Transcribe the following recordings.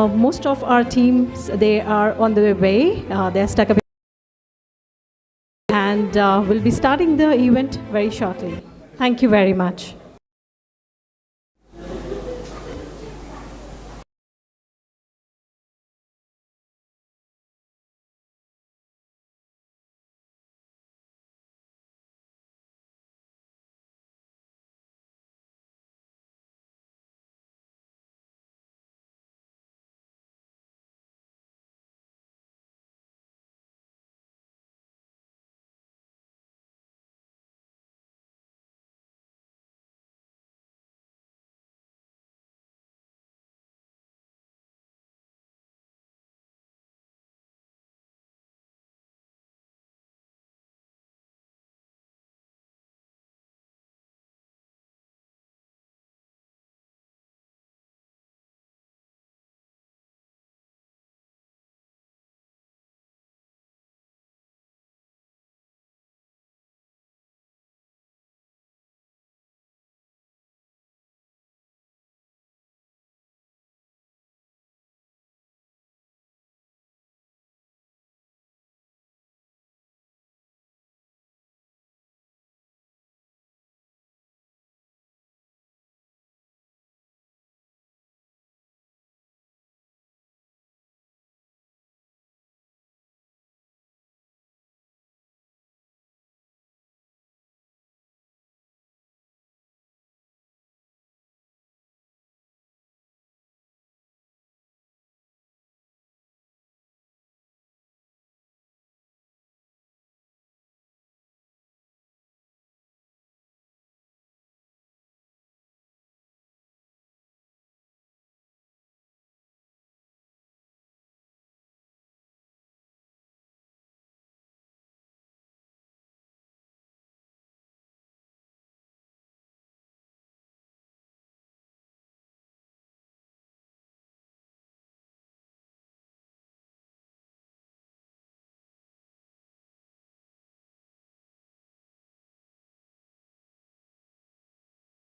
most of our teams, they are on the way. They're stuck up and we'll be starting the event very shortly. Thank you very much.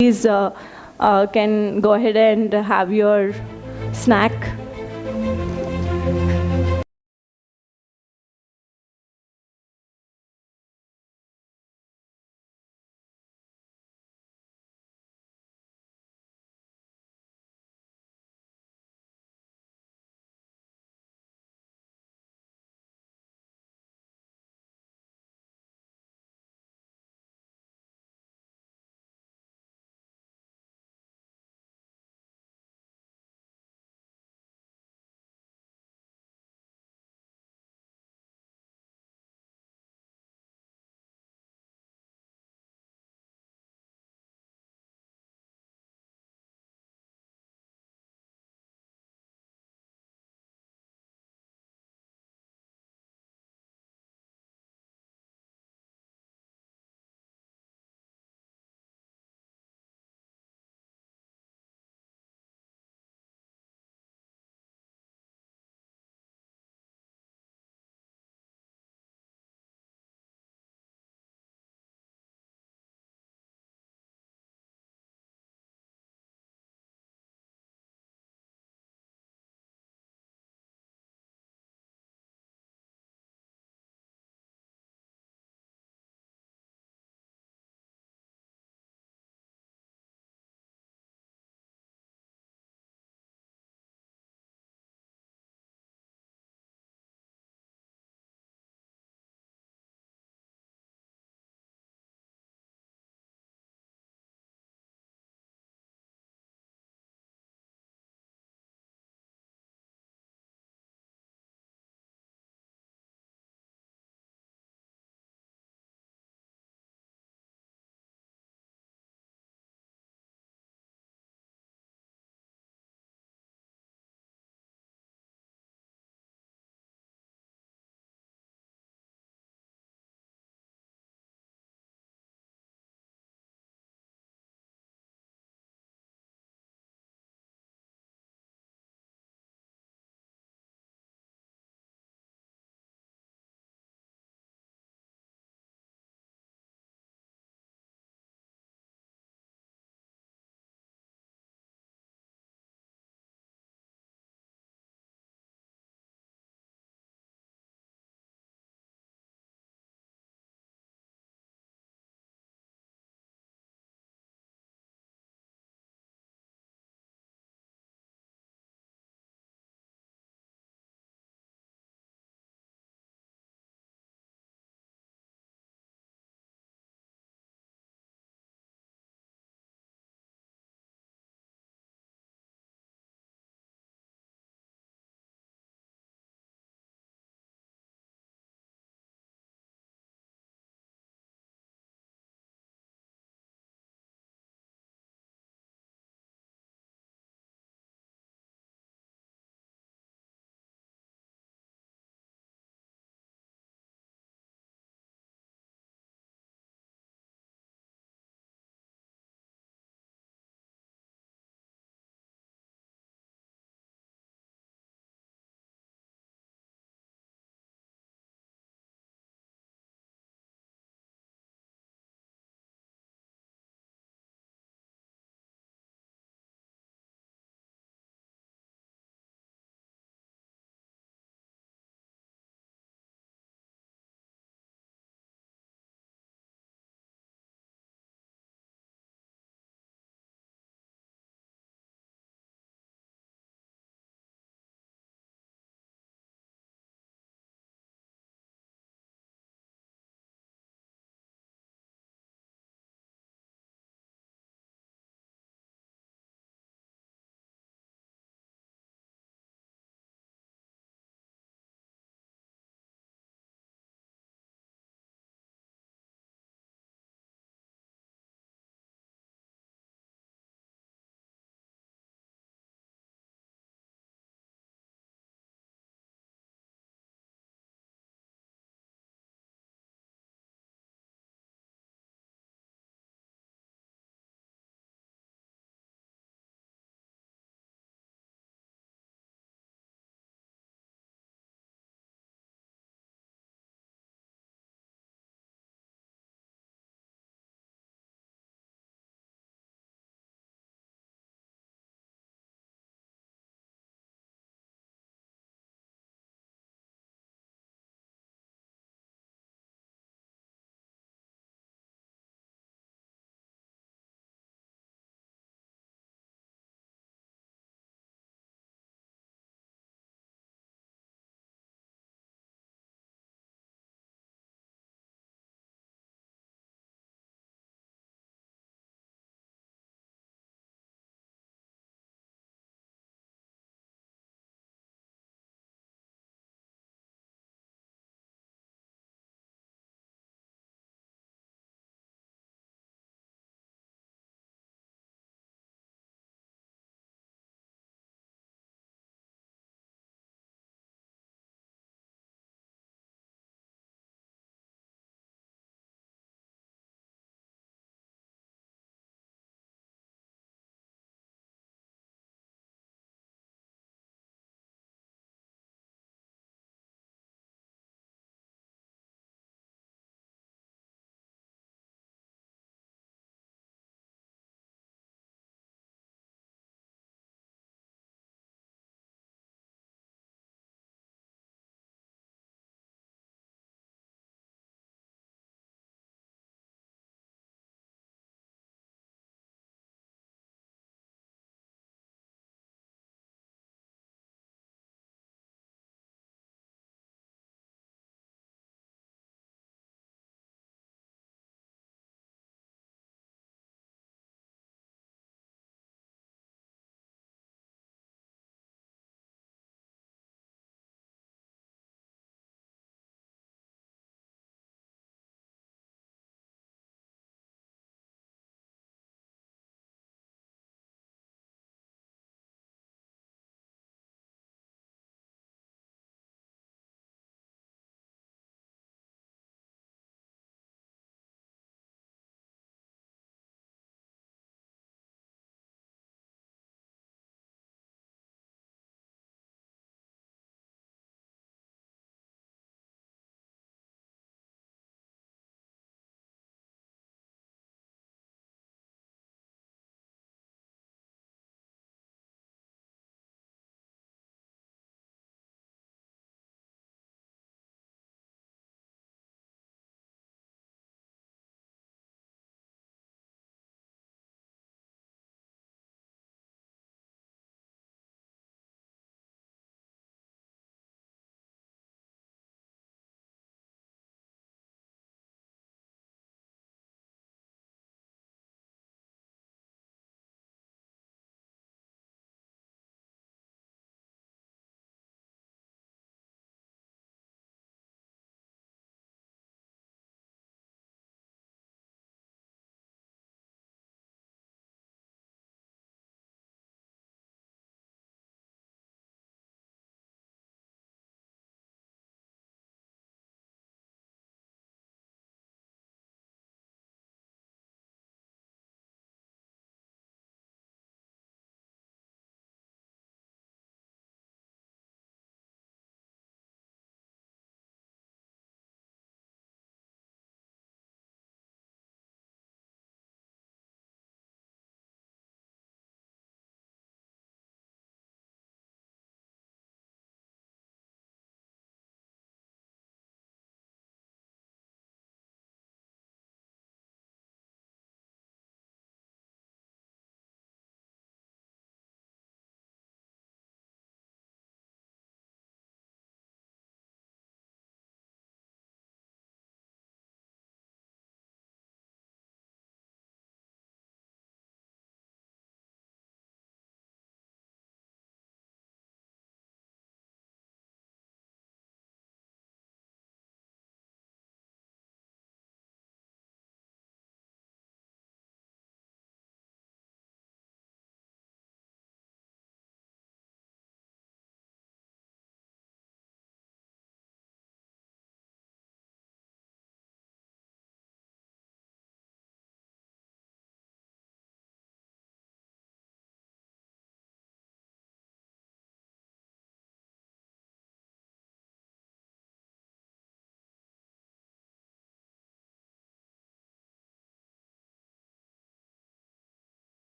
Please can go ahead and have your snack.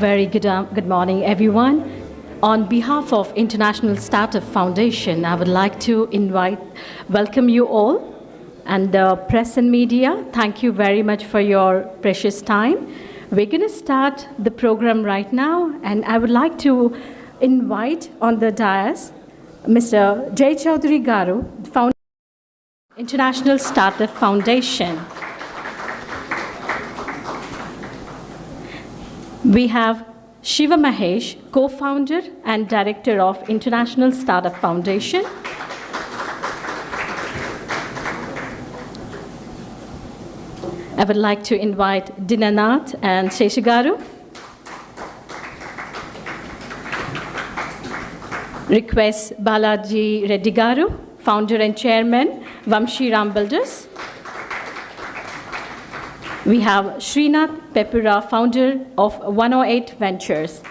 very good morning, everyone. On behalf of International Startup Foundation, I would like to welcome you all, and the press and media. Thank you very much for your precious time. We're going to start the program right now, and I would like to invite on the dais Mr. Jay Chaudhary Garu, founder of International Startup Foundation. We have Shiva Mahesh, co-founder and director of International Startup Foundation. I would like to invite Dinanath and Sheshagaru. Request Balaji Reddy Garu, founder and chairman, Vamshi Ram Builders. We have Srinath Pepura, founder of 108 Ventures.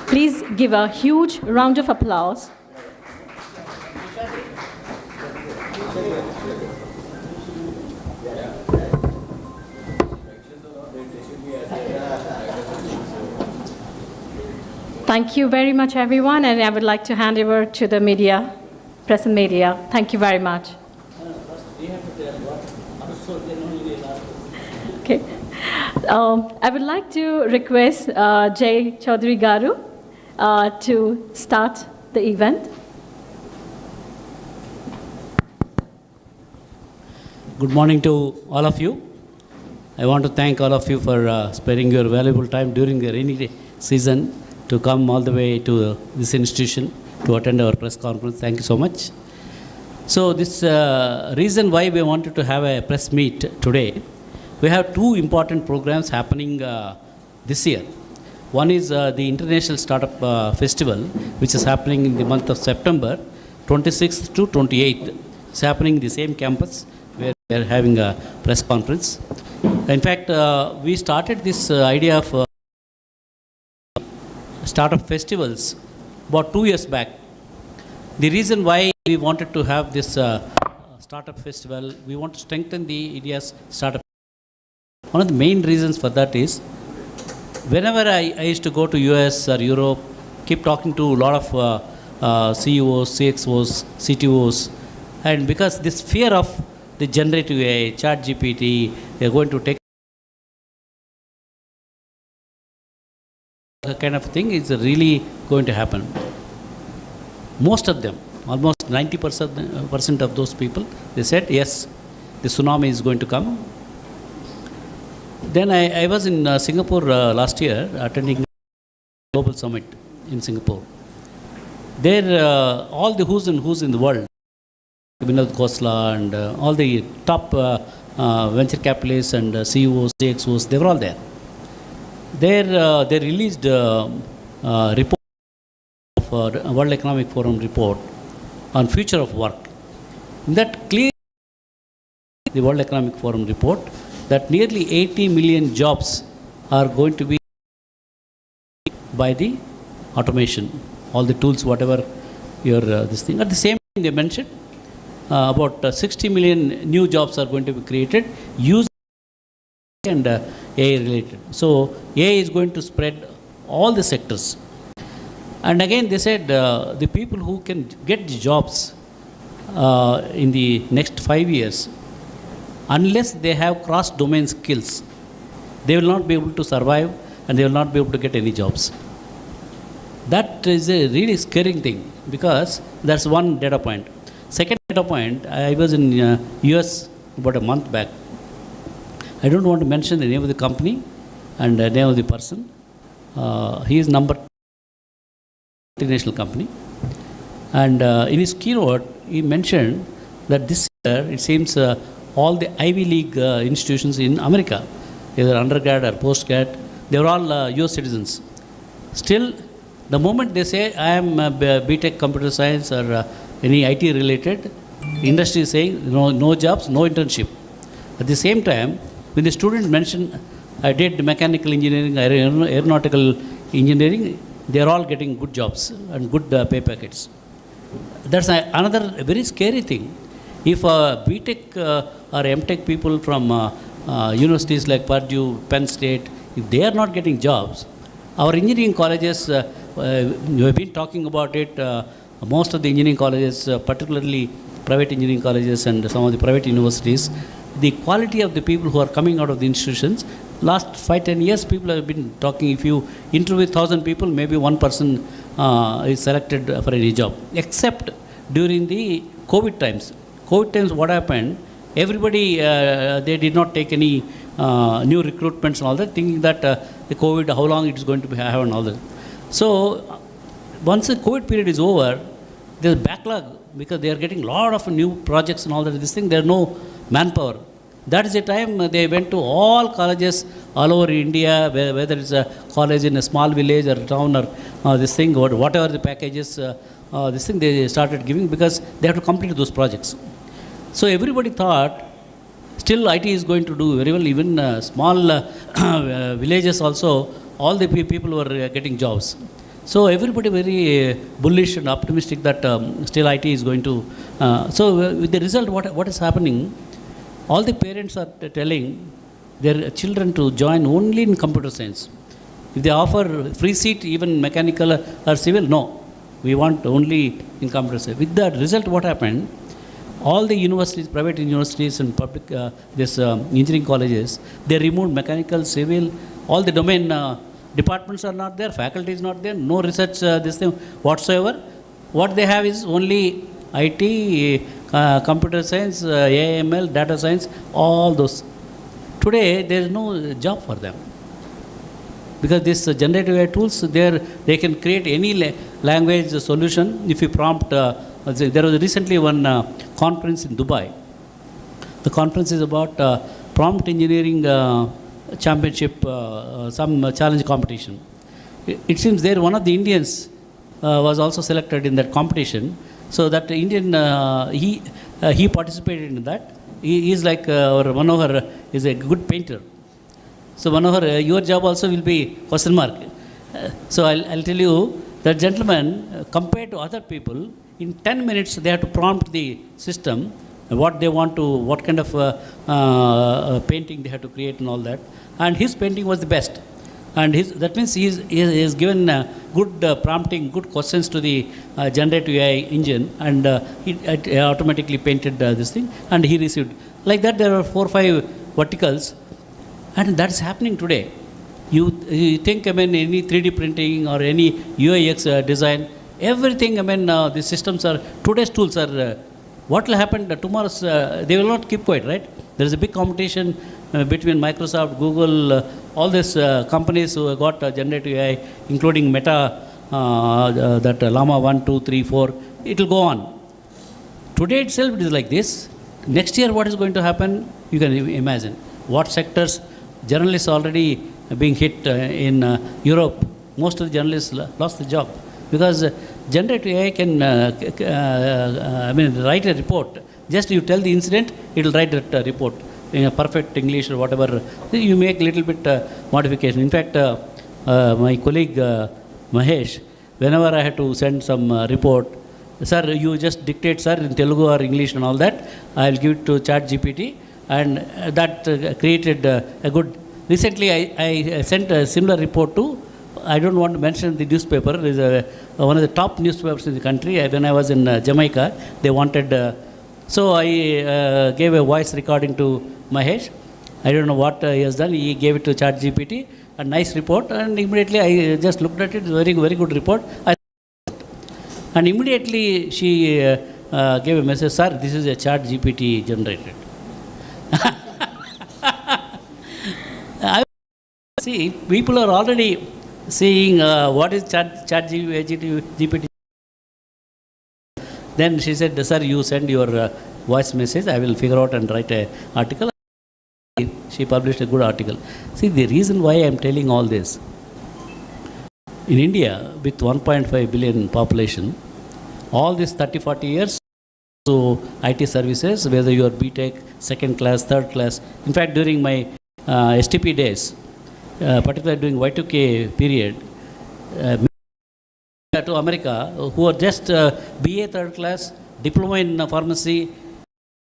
Please give a huge round of applause. Thank you very much, everyone, and I would like to hand over to the media, press and media. Thank you very much. Okay. I would like to request Jay Chaudhary Garu to start the event. Good morning to all of you. I want to thank all of you for sparing your valuable time during the rainy season to come all the way to this institution to attend our press conference. Thank you so much. So this reason why we wanted to have a press meet today, we have two important programs happening this year. One is the International Startup Festival, which is happening in the month of September, 26th to 28th. It's happening in the same campus where we are having a press conference. In fact, we started this idea of startup festivals about 2 years back. The reason why we wanted to have this startup festival, we want to strengthen the India's startup. One of the main reasons for that is, whenever I used to go to US or Europe, keep talking to a lot of CEOs, CXOs, CTOs, and because this fear of the generative AI, chat GPT, they're going to take kind of thing is really going to happen. Most of them, almost 90% of those people, they said, yes, the tsunami is going to come. Then I was in Singapore last year attending Global Summit in Singapore. There, all the who's and who's in the world, Vinod Khosla and all the top venture capitalists and CEOs, CXOs, they were all there. There, they released a report of World Economic Forum report on future of work. In that clearly, the World Economic Forum report, that nearly 80 million jobs are going to be by the automation, all the tools, whatever your this thing. At the same time, they mentioned about 60 million new jobs are going to be created using and AI related. So AI is going to spread all the sectors. And again, they said the people who can get the jobs in the next 5 years, unless they have cross-domain skills, they will not be able to survive and they will not be able to get any jobs. That is a really scary thing, because that's one data point. Second data point, I was in US about a month back. I don't want to mention the name of the company and the name of the person. He is number international company. And in his keynote, he mentioned that this year, it seems all the Ivy League institutions in America, either undergrad or postgrad, they were all US citizens. Still, the moment they say, I am BTech computer science or any IT related, industry is saying no jobs, no internship. At the same time, when the student mentioned, I did mechanical engineering, aeronautical engineering, they are all getting good jobs and good pay packets. That's another very scary thing. If BTech or MTech people from universities like Purdue, Penn State, if they are not getting jobs, Our engineering colleges, we have been talking about it, most of the engineering colleges, particularly private engineering colleges and some of the private universities, the quality of the people who are coming out of the institutions, last 5-10 years, people have been talking, if you interview 1,000 people, maybe one person is selected for any job, except during the COVID times. COVID times, what happened? Everybody, they did not take any new recruitments and all that, thinking that the COVID, how long it is going to have and all that. So, once the COVID period is over, there is backlog because they are getting a lot of new projects and all that. This thing, there is no manpower. That is the time they went to all colleges all over India, whether it's a college in a small village or town or this thing, or whatever the packages, this thing they started giving because they have to complete those projects. So everybody thought, still IT is going to do very well, even small villages also, all the people were getting jobs. So everybody very bullish and optimistic that still IT is going to. So with the result, what is happening? All the parents are telling their children to join only in computer science. If they offer free seat, even mechanical or civil, no. We want only in computer science. With that result, what happened? All the universities, private universities and public, engineering colleges, they removed mechanical, civil, all the domain departments are not there, faculty is not there, no research, this thing whatsoever. What they have is only IT, computer science, AML, data science, all those. Today, there is no job for them. Because these generative AI tools, they can create any language solution if you prompt. There was recently one conference in Dubai. The conference is about prompt engineering championship, some challenge competition. It seems there one of the Indians was also selected in that competition. So that Indian, he participated in that. He is like our Manohar is a good painter. So Manohar, your job also will be question mark. So I'll tell you that gentleman, compared to other people, in 10 minutes they have to prompt the system what they want to, what kind of painting they have to create and all that. And his painting was the best. And that means he is given good prompting, good questions to the generative AI engine, and it automatically painted this thing, and he received. Like that, there are 4 or 5 verticals, and that's happening today. You think, any 3D printing or any UIX design, everything, the systems are, today's tools are, what will happen tomorrow's, they will not keep quiet, right? There is a big competition between Microsoft, Google, all these companies who have got generative AI, including Meta, that Llama 1, 2, 3, 4, it will go on. Today itself it is like this. Next year what is going to happen, you can imagine. What sectors, journalists already being hit in Europe, most of the journalists lost the job. Because generative AI can write a report. Just you tell the incident, it will write that report in a perfect English or whatever. You make little bit modification. In fact, my colleague Mahesh, whenever I had to send some report, sir, you just dictate, sir, in Telugu or English and all that, I will give it to ChatGPT, and that created a good. Recently, I sent a similar report to, I don't want to mention the newspaper, it is one of the top newspapers in the country. When I was in Jamaica, they wanted, so I gave a voice recording to Mahesh. I don't know what he has done. He gave it to ChatGPT, a nice report, and immediately I just looked at it. It's a very, very good report. And immediately she gave a message, sir, this is a ChatGPT generated. See, people are already seeing what is ChatGPT. Then she said, sir, you send your voice message, I will figure out and write an article. She published a good article. See, the reason why I am telling all this, in India, with 1.5 billion population, all these 30-40 years, so IT services, whether you are BTech, second class, third class. In fact, during my STP days, particularly during Y2K period, to America, who are just BA third class, diploma in pharmacy,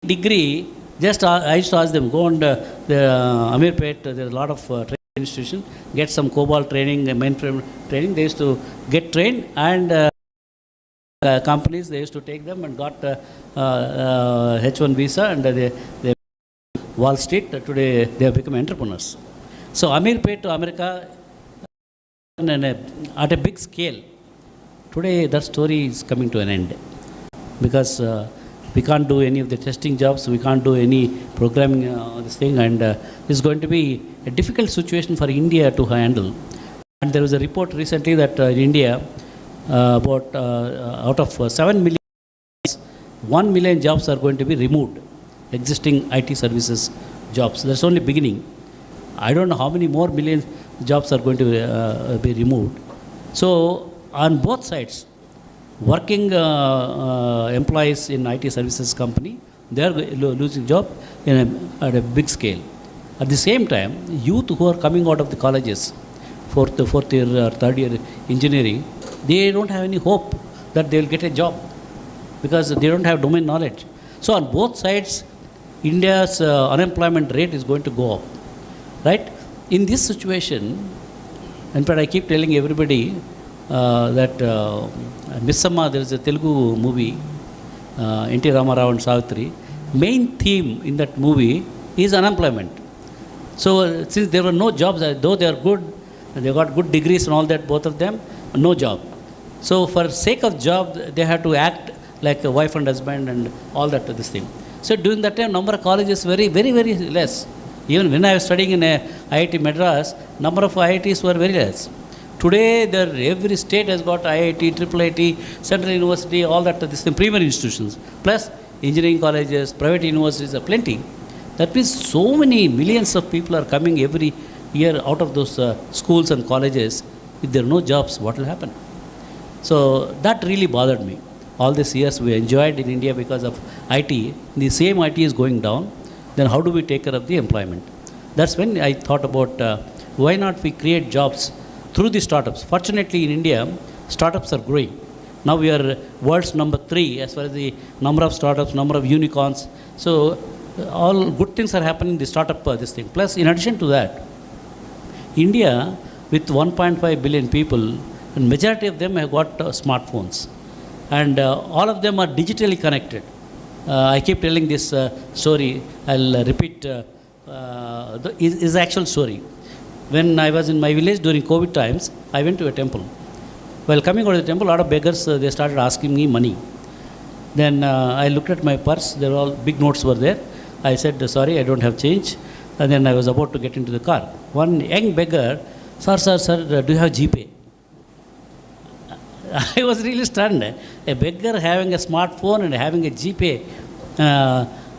degree, just I used to ask them, go on the Amirpet, there is a lot of training institution, get some COBOL training, mainframe training. They used to get trained, and companies, they used to take them and got H1 visa, and they Wall Street. Today they have become entrepreneurs. So Amir paid to America at a big scale. Today that story is coming to an end because we can't do any of the testing jobs, we can't do any programming this thing, and it's going to be a difficult situation for India to handle. And there was a report recently that in India, about out of 7 million, 1 million jobs are going to be removed, existing IT services jobs. That's only beginning. I don't know how many more million jobs are going to be removed. So on both sides, working employees in IT services company, they are losing job at a big scale. At the same time, youth who are coming out of the colleges, fourth year or third year engineering, they don't have any hope that they will get a job because they don't have domain knowledge. So on both sides, India's unemployment rate is going to go up, right? In this situation, in fact, I keep telling everybody that Missamma, there is a Telugu movie, N.T. Ramarao and Savitri. Main theme in that movie is unemployment. So since there were no jobs, though they are good, they got good degrees and all that, both of them, no job. So for sake of job, they had to act like a wife and husband and all that, this thing. So during that time, number of colleges very less. Even when I was studying in IIT Madras, number of IITs were very less. Today, every state has got IIT, IIIT, Central University, all that, this thing, premier institutions. Plus, engineering colleges, private universities are plenty. That means so many millions of people are coming every year out of those schools and colleges. If there are no jobs, what will happen? So that really bothered me. All these years we enjoyed in India because of IT. The same IT is going down. Then how do we take care of the employment? That's when I thought about why not we create jobs through the startups. Fortunately in India, startups are growing. Now we are world's number 3 as far as the number of startups, number of unicorns. So all good things are happening in the startup this thing. Plus in addition to that, India with 1.5 billion people, and majority of them have got smartphones. And all of them are digitally connected. I keep telling this story. I'll repeat is actual story. When I was in my village during COVID times, I went to a temple. While coming out of the temple, a lot of beggars, they started asking me money. Then I looked at my purse. There were all big notes were there. I said, sorry, I don't have change. And then I was about to get into the car. One young beggar, sir, do you have GPay? I was really stunned. A beggar having a smartphone and having a GPay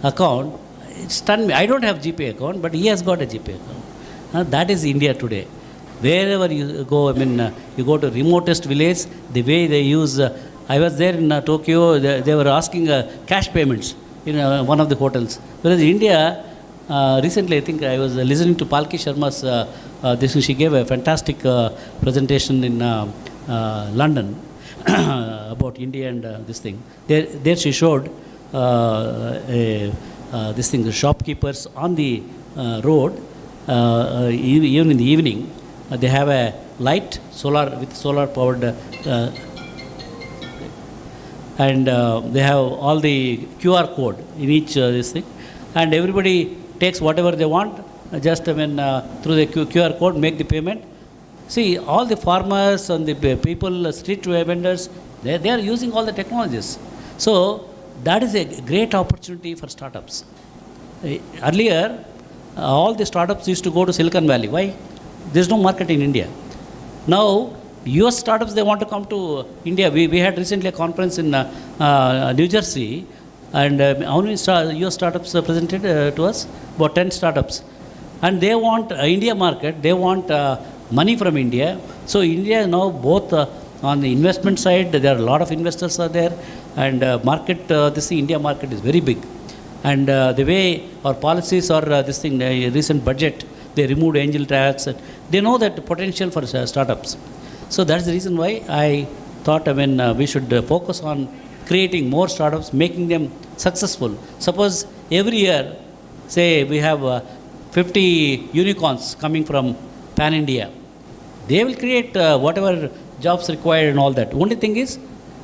account, it stunned me. I don't have GPay account, but he has got a GPay account. That is India today. Wherever you go, you go to remotest village, the way they use, I was there in Tokyo, they were asking cash payments in one of the hotels. Whereas India, recently I think I was listening to Palki Sharma's, she gave a fantastic presentation in London about India and this thing. There she showed this thing, the shopkeepers on the road, even in the evening, they have a light, solar powered, and they have all the QR code in each this thing, and everybody takes whatever they want, just through the QR code make the payment. See, all the farmers and the people, street vendors, they are using all the technologies. So that is a great opportunity for startups. Earlier, all the startups used to go to Silicon Valley. Why? There is no market in India. Now, US startups, they want to come to India. We had recently a conference in New Jersey, and how many US startups presented to us? About 10 startups. And they want India market, they want money from India. So India now both on the investment side, there are a lot of investors are there, and market, India market is very big. And the way our policies are, recent budget, they removed angel tax. They know that potential for startups. So that's the reason why I thought we should focus on creating more startups, making them successful. Suppose every year, say we have 50 unicorns coming from pan India. They will create whatever jobs required and all that. Only thing is,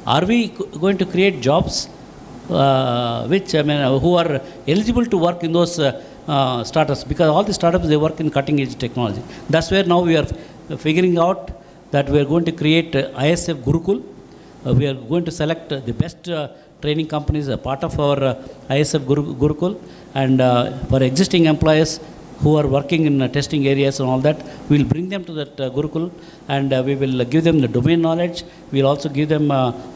are we going to create jobs who are eligible to work in those startups? Because all the startups, they work in cutting edge technology. That's where now we are figuring out that we are going to create ISF Gurukul. We are going to select the best training companies as part of our ISF Gurukul, and for existing employees who are working in testing areas and all that, we will bring them to that Gurukul, and we will give them the domain knowledge. We will also give them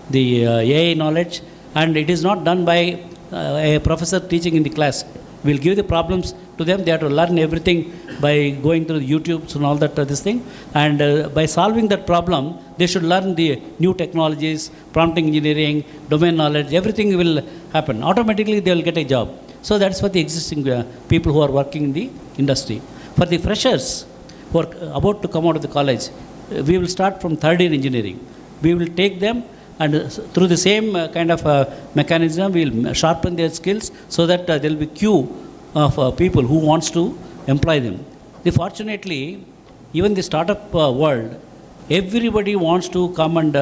the AI knowledge, and it is not done by a professor teaching in the class. We will give the problems to them. They have to learn everything by going through YouTubes and all that this thing, and by solving that problem, they should learn the new technologies, prompting engineering, domain knowledge. Everything will happen automatically. They will get a job. So that's for the existing people who are working in the industry. For the freshers who are about to come out of the college, we will start from third year engineering. We will take them, and through the same kind of mechanism, we will sharpen their skills so that there will be queue of people who wants to employ them. Fortunately, even the startup world, everybody wants to come and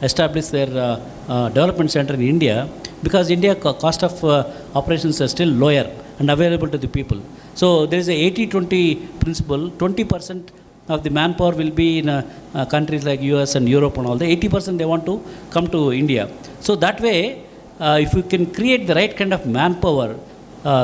establish their development center in India, because India cost of operations are still lower and available to the people. So there is a 80-20 principle. 20% of the manpower will be in countries like US and Europe and all. The 80% they want to come to India. So that way, if we can create the right kind of manpower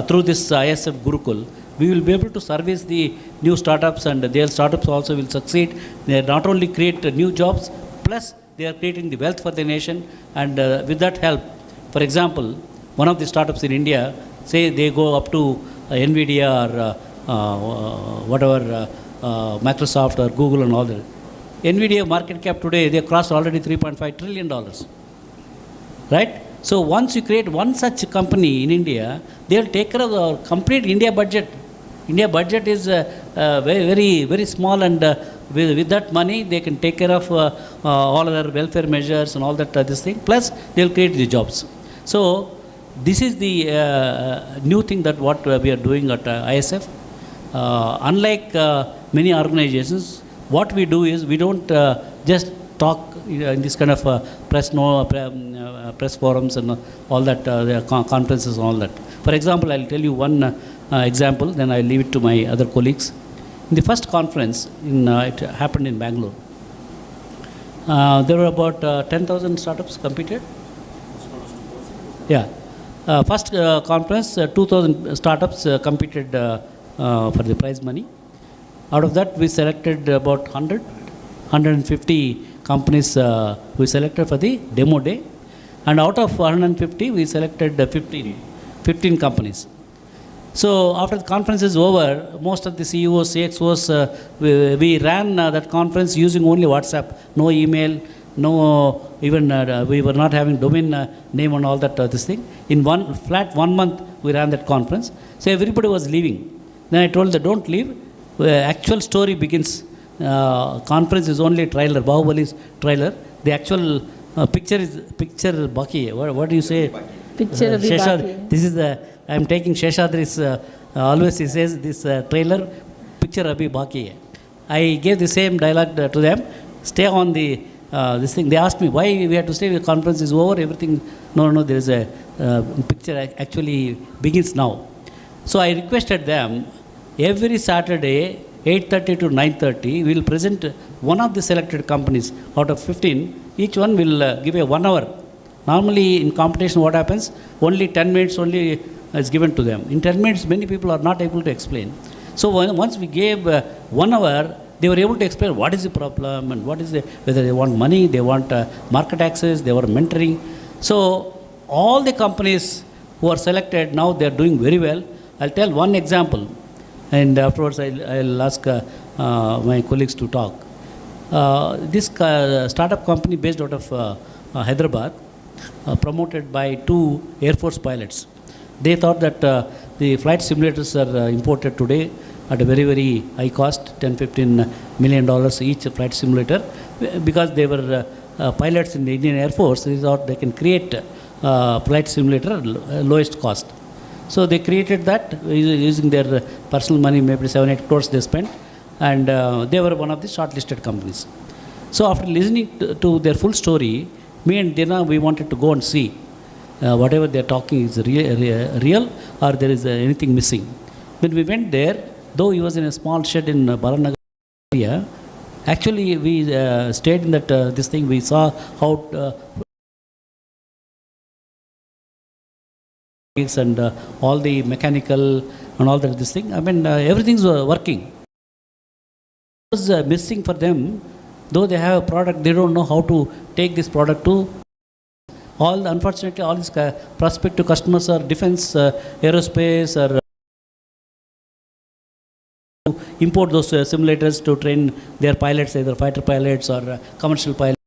through this ISF Gurukul, we will be able to service the new startups, and their startups also will succeed. They not only create new jobs, plus they are creating the wealth for the nation, and with that help, for example, one of the startups in India, say they go up to NVIDIA or whatever, Microsoft or Google and all that. NVIDIA market cap today, they crossed already $3.5 trillion. Right? So once you create one such company in India, they will take care of the complete India budget. India budget is very, very small, and with that money, they can take care of all other welfare measures and all that this thing. Plus, they will create the jobs. So this is the new thing that what we are doing at ISF. Unlike many organizations, what we do is we don't just talk in this kind of press forums and all that, conferences and all that. For example, I'll tell you one example, then I'll leave it to my other colleagues. In the first conference, it happened in Bangalore. There were about 10,000 startups competed. Yeah. First conference, 2,000 startups competed for the prize money. Out of that, we selected about 150 companies we selected for the demo day. And out of 150, we selected 15 companies. So after the conference is over, most of the CEOs, CXOs, we ran that conference using only WhatsApp, no email, no even we were not having domain name and all that this thing. In one month, we ran that conference. So everybody was leaving. Then I told them, don't leave. Actual story begins. Conference is only a trailer, Bahubali's trailer. The actual picture Baki. What do you say? Picture Sheshad. This is I am taking Sheshadri's, always he says this trailer, picture Abhi Baki. I gave the same dialogue to them. Stay on the this thing. They asked me why we have to stay. The conference is over. Everything. No. There is a picture actually begins now. So I requested them every Saturday, 8:30 to 9:30, we will present one of the selected companies out of 15. Each one will give a 1 hour. Normally in competition, what happens? Only 10 minutes only is given to them. In 10 minutes, many people are not able to explain. So once we gave 1 hour, they were able to explain what is the problem and whether they want money, they want market access, they want mentoring. So all the companies who are selected now, they are doing very well. I'll tell one example, and afterwards I'll ask my colleagues to talk. This startup company based out of Hyderabad, promoted by 2 Air Force pilots. They thought that the flight simulators are imported today at a very, very high cost, $10-15 million each flight simulator, because they were pilots in the Indian Air Force. They thought they can create flight simulator at lowest cost. So they created that using their personal money, maybe 7-8 crores they spent, and they were one of the shortlisted companies. So after listening to their full story, me and Dina, we wanted to go and see whatever they are talking is real or there is anything missing. When we went there, though he was in a small shed in Balanagar area, actually we stayed in that this thing. We saw how and all the mechanical and all that this thing. I mean, everything's working. What was missing for them, though they have a product, they don't know how to take this product to all. Unfortunately, all these prospective customers are defense, aerospace, or import those simulators to train their pilots, either fighter pilots or commercial pilots.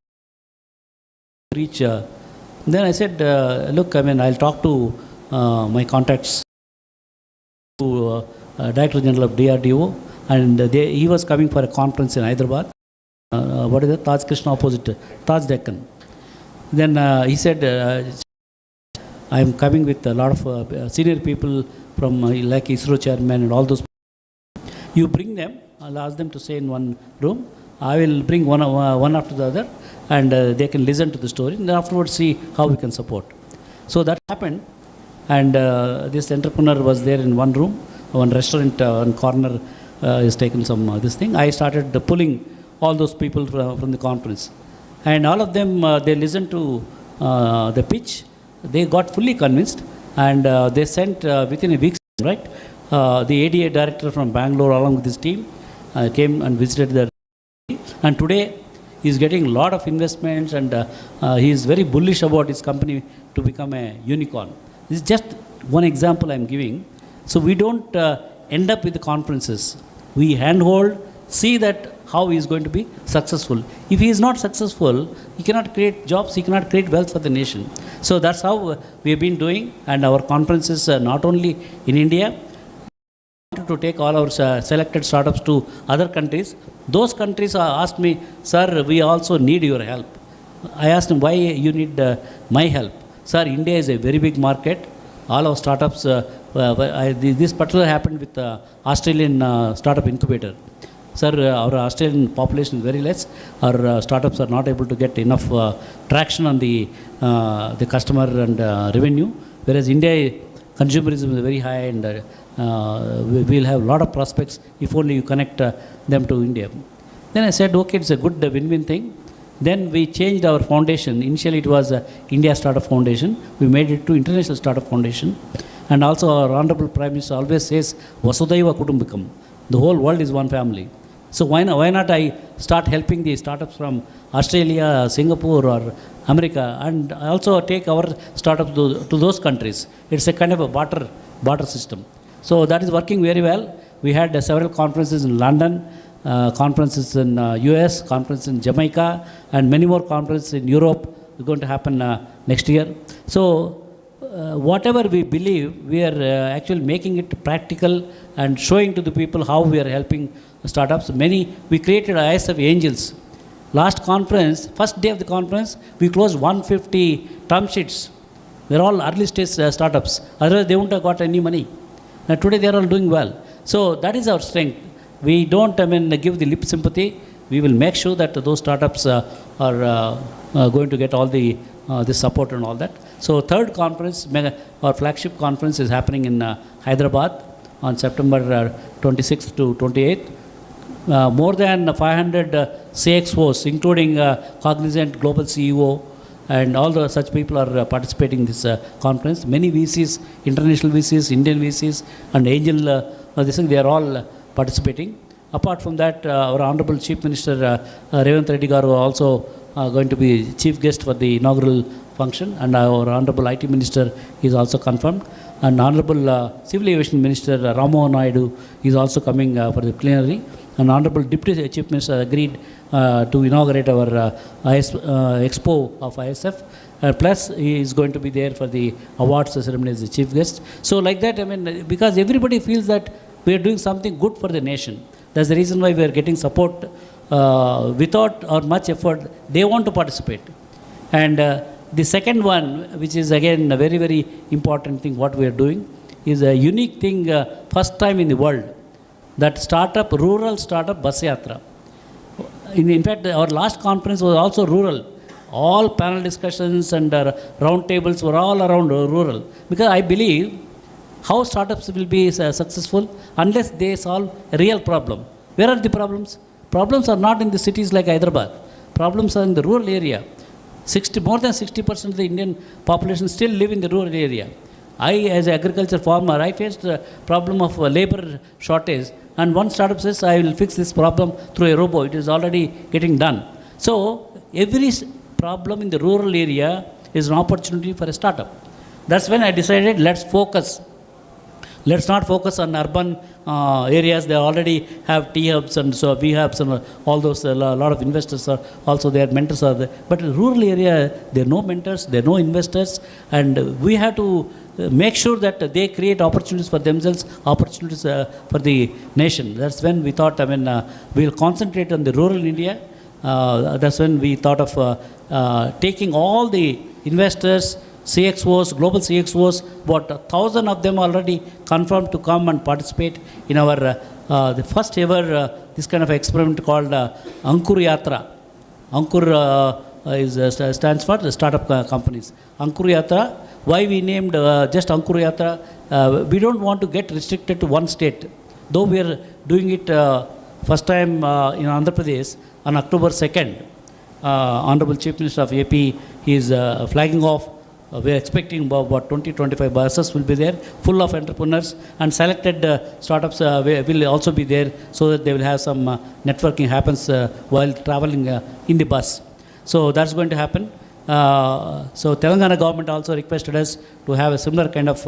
Reach. Then I said, look, I mean, I'll talk to my contacts to Director General of DRDO, and he was coming for a conference in Hyderabad. What is it? Taj Krishna opposite Taj Deccan. Then he said, I am coming with a lot of senior people from like ISRO chairman and all those. You bring them, I'll ask them to stay in one room. I will bring one after the other, and they can listen to the story, and then afterwards see how we can support. So that happened, and this entrepreneur was there in one room, one restaurant, one corner is taken some this thing. I started pulling all those people from the conference, and all of them, they listened to the pitch. They got fully convinced, and they sent within a week, right? The ADA director from Bangalore along with his team came and visited the, and today he's getting a lot of investments, and he is very bullish about his company to become a unicorn. This is just one example I'm giving. So we don't end up with the conferences. We handhold, see that how he is going to be successful. If he is not successful, he cannot create jobs, he cannot create wealth for the nation. So that's how we have been doing, and our conferences not only in India, to take all our selected startups to other countries. Those countries asked me, sir, we also need your help. I asked him, why you need my help? Sir, India is a very big market. All our startups, this particular happened with Australian startup incubator. Sir, our Australian population is very less. Our startups are not able to get enough traction on the customer and revenue. Whereas India, consumerism is very high, and we'll have a lot of prospects if only you connect them to India. Then I said, okay, it's a good win-win thing. Then we changed our foundation. Initially it was India Startup Foundation. We made it to International Startup Foundation. And also our Honorable Prime Minister always says, Vasudhaiva Kutumbakam. The whole world is one family. So why not I start helping the startups from Australia, Singapore or America, and also take our startups to those countries. It's a kind of a barter system. So that is working very well. We had several conferences in London, conferences in US, conferences in Jamaica, and many more conferences in Europe are going to happen next year. So whatever we believe, we are actually making it practical and showing to the people how we are helping startups. We created ISF Angels. Last conference, first day of the conference, we closed 150 term sheets. They're all early stage startups. Otherwise, they wouldn't have got any money. Today, they are all doing well. So that is our strength. We don't, give the lip sympathy. We will make sure that those startups are going to get all the support and all that. So third conference, our flagship conference is happening in Hyderabad on September 26th to 28th. More than 500 CXOs, including Cognizant Global CEO, and all the such people are participating in this conference. Many VCs, international VCs, Indian VCs, and angel, they are all participating. Apart from that, our Honorable Chief Minister Revanth Reddy Garu also going to be chief guest for the inaugural function, and our Honorable IT Minister is also confirmed. And Honorable Civil Aviation Minister Ramo Naidu is also coming for the plenary. And Honorable Deputy Chief Minister agreed to inaugurate our expo of ISF. Plus, he is going to be there for the awards ceremony as the chief guest. So like that, because everybody feels that we are doing something good for the nation. That's the reason why we are getting support without or much effort. They want to participate. And the second one, which is again a very, very important thing, what we are doing, is a unique thing, first time in the world. that startup, rural startup bus yatra. In fact, our last conference was also rural. All panel discussions and round tables were all around rural. Because I believe how startups will be successful unless they solve a real problem. Where are the problems? Problems are not in the cities like Hyderabad. Problems are in the rural area. More than 60% of the Indian population still live in the rural area. I, as an agriculture farmer, I faced a problem of labor shortage. And one startup says, I will fix this problem through a robot. It is already getting done. So, every problem in the rural area is an opportunity for a startup. That's when I decided, let's focus. Let's not focus on urban areas. They already have T-hubs and so we have some, all those, a lot of investors are also there, mentors are there. But in rural area, there are no mentors, there are no investors, and we have to make sure that they create opportunities for themselves, opportunities for the nation. That's when we thought, we'll concentrate on the rural India. That's when we thought of taking all the investors, CXOs, global CXOs, about 1,000 of them already confirmed to come and participate in our the first ever this kind of experiment called Ankur Yatra. Ankur stands for the startup companies. Ankur Yatra. Why we named just Ankur Yatra? We don't want to get restricted to one state. Though we are doing it first time in Andhra Pradesh on October 2nd. Honorable Chief Minister of AP, he is flagging off. We are expecting about 20-25 buses will be there, full of entrepreneurs, and selected startups will also be there, so that they will have some networking happens while traveling in the bus. So that's going to happen. So Telangana government also requested us to have a similar kind of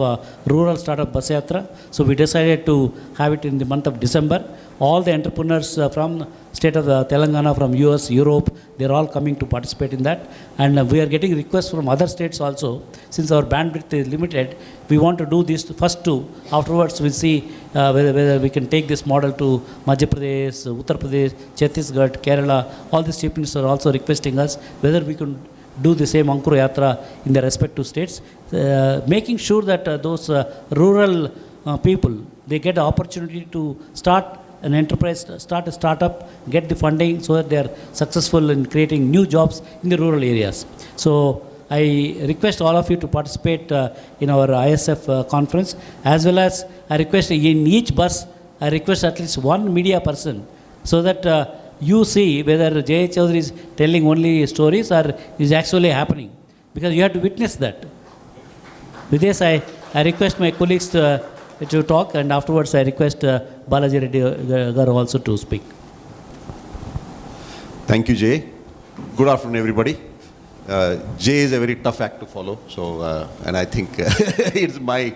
rural startup bus yatra. So we decided to have it in the month of December. All the entrepreneurs from state of Telangana, from US, Europe, they're all coming to participate in that. And we are getting requests from other states also. Since our bandwidth is limited, we want to do this first two. Afterwards, we'll see whether we can take this model to Madhya Pradesh, Uttar Pradesh, Chhattisgarh, Kerala. All these chief ministers are also requesting us whether we can do the same Ankur Yatra in the respective states, making sure that those rural people, they get the opportunity to start an enterprise, start a startup, get the funding so that they are successful in creating new jobs in the rural areas. So I request all of you to participate in our ISF conference, as well as I request in each bus, I request at least one media person, so that you see whether J. Chaudhary is telling only stories or is actually happening, because you have to witness that. With this, I request my colleagues to talk, and afterwards I request Balaji Reddy Garu also to speak. Thank you, Jay. Good afternoon, everybody. Jay is a very tough act to follow, so and I think it's my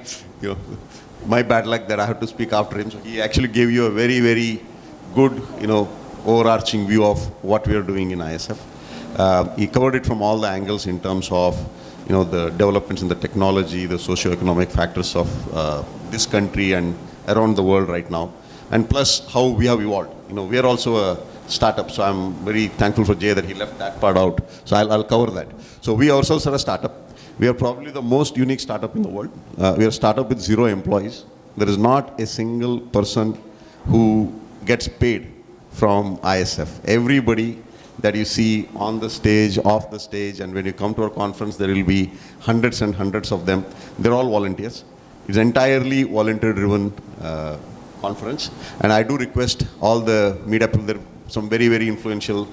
my bad luck that I have to speak after him. So he actually gave you a very, very good overarching view of what we are doing in ISF. He covered it from all the angles in terms of the developments in the technology, the socio-economic factors of this country and around the world right now, and plus how we have evolved. We are also a startup, so I'm very thankful for Jay that he left that part out. So I'll cover that. So we ourselves are a startup. We are probably the most unique startup in the world. We are a startup with 0 employees. There is not a single person who gets paid from ISF. Everybody that you see on the stage, off the stage, and when you come to our conference, there will be hundreds and hundreds of them. They're all volunteers. It's entirely volunteer-driven conference. And I do request all the media people, there are some very, very influential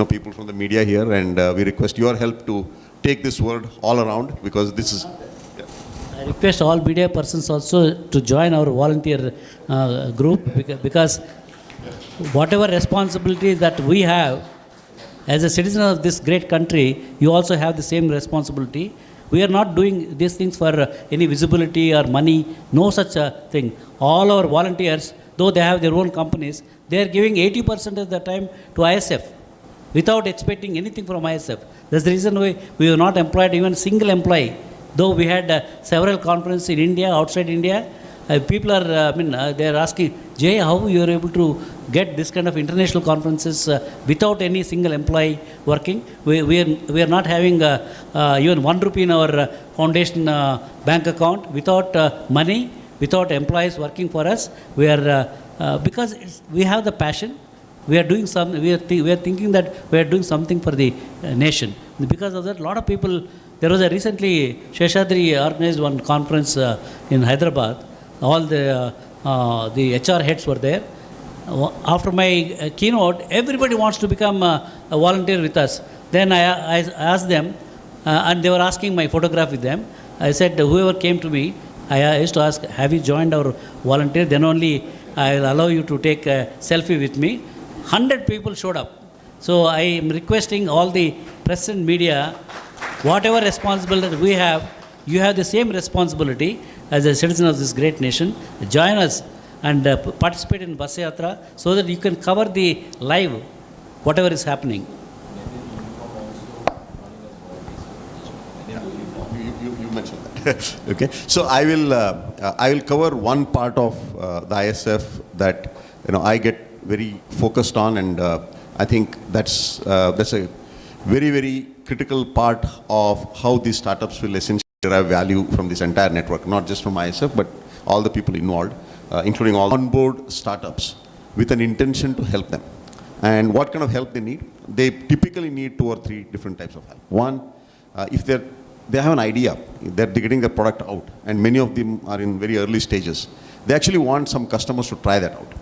people from the media here, and we request your help to take this word all around, because this is... I request all media persons also to join our volunteer group, because whatever responsibility that we have as a citizen of this great country, you also have the same responsibility. We are not doing these things for any visibility or money, no such a thing. All our volunteers, though they have their own companies, they are giving 80% of the time to ISF without expecting anything from ISF. That's the reason why we have not employed even a single employee. Though we had several conferences in India, outside India, people are, they are asking, Jay, how you are able to get this kind of international conferences without any single employee working? We are not having even 1 rupee in our foundation bank account without money. without employees working for us. We are because we have the passion. We are doing some. We are thinking that we are doing something for the nation. Because of that, a lot of people. There was a recently Sheshadri organized one conference in Hyderabad. All the HR heads were there. After my keynote, everybody wants to become a volunteer with us. Then I asked them, and they were asking my photograph with them. I said, whoever came to me, I used to ask, have you joined our volunteer? Then only I will allow you to take a selfie with me. 100 people showed up. So I am requesting all the press and media, whatever responsibility we have, you have the same responsibility as a citizen of this great nation. Join us and participate in Bus Yatra so that you can cover the live, whatever is happening. You mentioned that. Okay. So I will cover one part of the ISF that I get very focused on, and I think that's a very, very critical part of how these startups will essentially derive value from this entire network, not just from ISF, but all the people involved, including all onboard startups with an intention to help them. And what kind of help they need? They typically need 2 or 3 different types of help. One, if they have an idea, they're getting their product out, and many of them are in very early stages. They actually want some customers to try that out.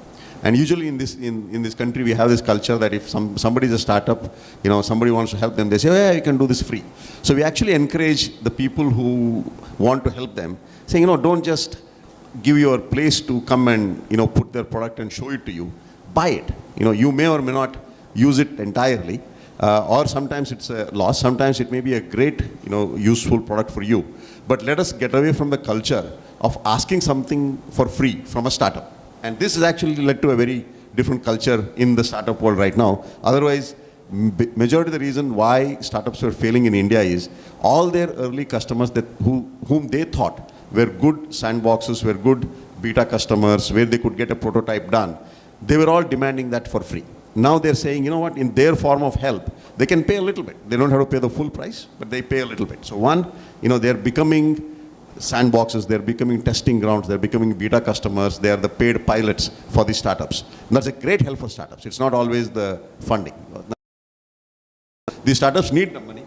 And usually in this country, we have this culture that if somebody is a startup, somebody wants to help them, they say, oh, yeah, you can do this free. So we actually encourage the people who want to help them, saying, don't just give your place to come and, put their product and show it to you. Buy it. You may or may not use it entirely, or sometimes it's a loss. Sometimes it may be a great, useful product for you. But let us get away from the culture of asking something for free from a startup. And this has actually led to a very different culture in the startup world right now. Otherwise, majority of the reason why startups were failing in India is all their early customers whom they thought were good sandboxes, were good beta customers, where they could get a prototype done, they were all demanding that for free. Now they're saying, in their form of help, they can pay a little bit. They don't have to pay the full price, but they pay a little bit. So one, they're becoming sandboxes, they're becoming testing grounds, they're becoming beta customers, they are the paid pilots for these startups. And that's a great help for startups. It's not always the funding. These startups need the money.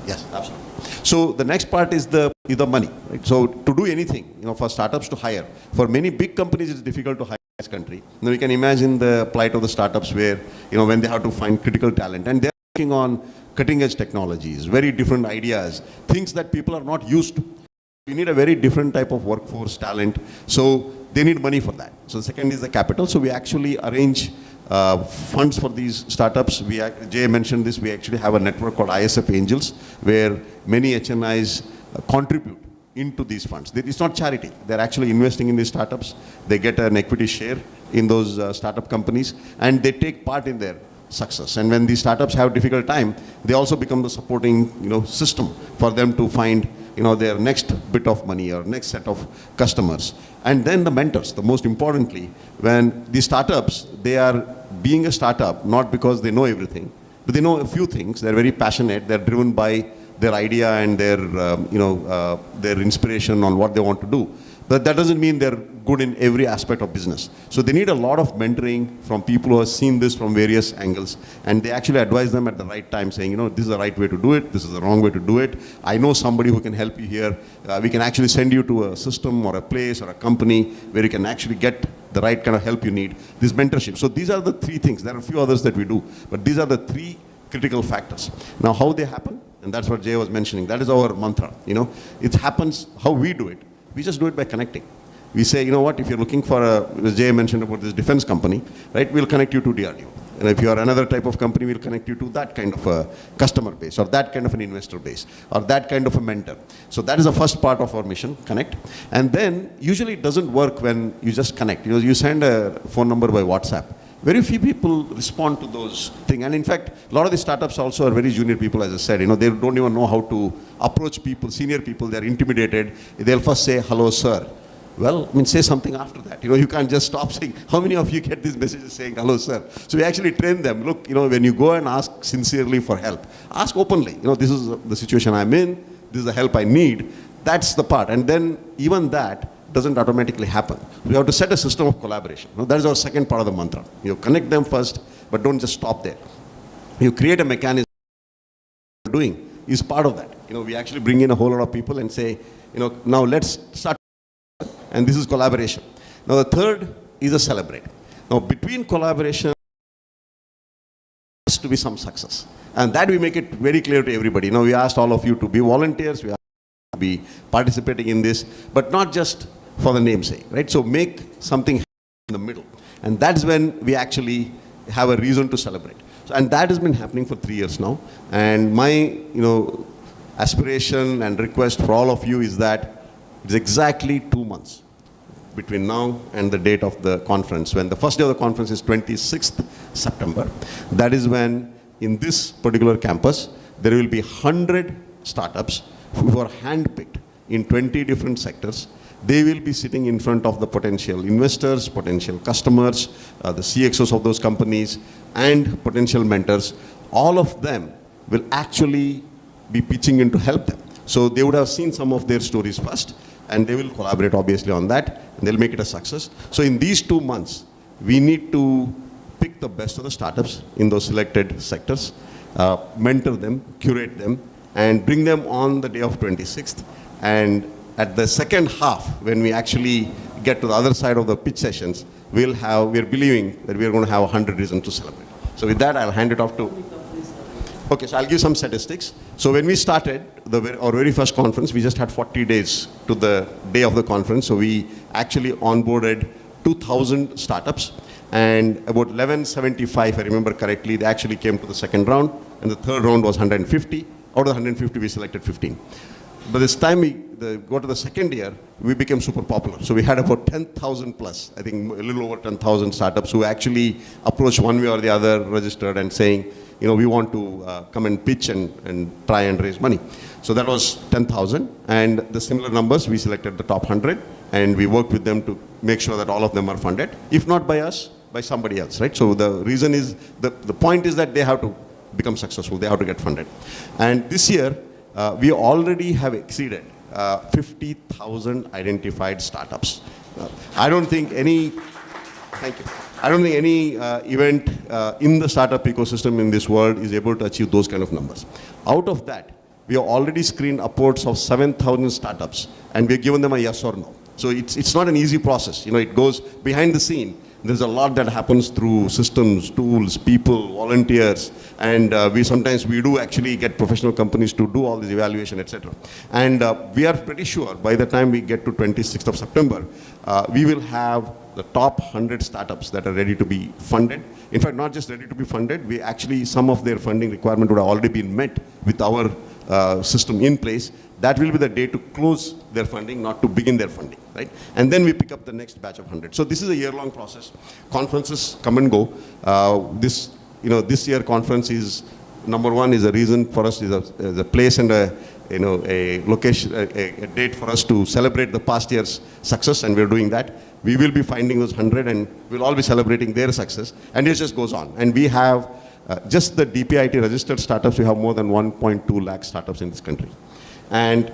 Yes, absolutely. So the next part is the money. Right? So to do anything, for startups to hire, for many big companies it's difficult to hire in this country. Now you can imagine the plight of the startups where, when they have to find critical talent, and they're working on cutting edge technologies, very different ideas, things that people are not used to. You need a very different type of workforce talent, so they need money for that. So the second is the capital. So we actually arrange funds for these startups. Jay mentioned this, we actually have a network called ISF Angels, where many HNIs contribute into these funds. It's not charity. They're actually investing in these startups. They get an equity share in those startup companies, and they take part in their success. And when these startups have difficult time, they also become the supporting system for them to find their next bit of money or next set of customers. And then the mentors, the most importantly, when these startups, they are being a startup not because they know everything, but they know a few things. They're very passionate, they're driven by their idea and their inspiration on what they want to do. But that doesn't mean they're good in every aspect of business. So they need a lot of mentoring from people who have seen this from various angles, and they actually advise them at the right time, saying, this is the right way to do it, this is the wrong way to do it. I know somebody who can help you here. We can actually send you to a system or a place or a company where you can actually get the right kind of help you need. This mentorship. So these are the 3 things. There are a few others that we do, but these are the 3 critical factors. Now, how they happen, and that's what Jay was mentioning, that is our mantra. It happens, how we do it. We just do it by connecting. We say, what, if you're looking for as Jay mentioned about this defense company, right, we'll connect you to DRDO. And if you are another type of company, we'll connect you to that kind of a customer base, or that kind of an investor base, or that kind of a mentor. So that is the first part of our mission, connect. And then, usually it doesn't work when you just connect. You send a phone number by WhatsApp. Very few people respond to those things. And in fact, a lot of the startups also are very junior people, as I said. They don't even know how to approach people, senior people. They're intimidated. They'll first say, hello, sir. Well, say something after that. You can't just stop saying, how many of you get these messages saying, hello, sir? So we actually train them. Look, when you go and ask sincerely for help, ask openly. This is the situation I'm in. This is the help I need. That's the part. And then even that, doesn't automatically happen. We have to set a system of collaboration. Now, that is our second part of the mantra. You connect them first, but don't just stop there. You create a mechanism. Doing is part of that. We actually bring in a whole lot of people and say, now let's start. And this is collaboration. Now, the third is a celebrate. Now, between collaboration, has to be some success. And that we make it very clear to everybody. Now, we asked all of you to be volunteers, we asked you to be participating in this, but not just for the namesake, right? So make something in the middle. And that's when we actually have a reason to celebrate. So, and that has been happening for 3 years now. And my, aspiration and request for all of you is that it's exactly 2 months between now and the date of the conference. When the first day of the conference is 26th September, that is when in this particular campus, there will be 100 startups who are handpicked in 20 different sectors. They will be sitting in front of the potential investors, potential customers, the CXOs of those companies, and potential mentors. All of them will actually be pitching in to help them. So they would have seen some of their stories first, and they will collaborate obviously on that, and they'll make it a success. So in these 2 months, we need to pick the best of the startups in those selected sectors, mentor them, curate them, and bring them on the day of 26th. And at the second half, when we actually get to the other side of the pitch sessions, we're believing that we're going to have 100 reasons to celebrate. So with that, I'll hand it off to... Okay, so I'll give some statistics. So when we started our very first conference, we just had 40 days to the day of the conference. So we actually onboarded 2,000 startups, and about 1175, if I remember correctly, they actually came to the second round, and the third round was 150. Out of the 150, we selected 15. But this time we go to the second year, we became super popular. So we had about 10,000 plus, I think a little over 10,000 startups who actually approached one way or the other, registered and saying, we want to come and pitch and try and raise money. So that was 10,000. And the similar numbers, we selected the top 100, and we worked with them to make sure that all of them are funded. If not by us, by somebody else, right? So the reason is, the point is that they have to become successful. They have to get funded. And this year, we already have exceeded 50,000 identified startups. I don't think any, thank you. I don't think any event in the startup ecosystem in this world is able to achieve those kind of numbers. Out of that, we have already screened upwards of 7,000 startups, and we've given them a yes or no. So it's not an easy process. It goes behind the scene. There's a lot that happens through systems, tools, people, volunteers, and we do actually get professional companies to do all this evaluation, etc. And we are pretty sure by the time we get to 26th of September, we will have the top 100 startups that are ready to be funded. In fact, not just ready to be funded, some of their funding requirement would have already been met with our system in place. That will be the day to close their funding, not to begin their funding, right? And then we pick up the next batch of 100. So this is a year-long process. Conferences come and go. This year conference is, number one, is a reason for us, is a place and a location, a date for us to celebrate the past year's success, and we're doing that. We will be finding those 100, and we'll all be celebrating their success, and it just goes on. And we have, just the DPIT registered startups, we have more than 1.2 lakh startups in this country. And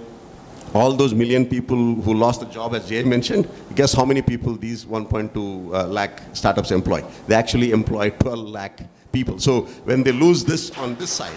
all those million people who lost the job, as Jay mentioned, guess how many people these 1.2 lakh startups employ? They actually employ 12 lakh people. So when they lose this on this side,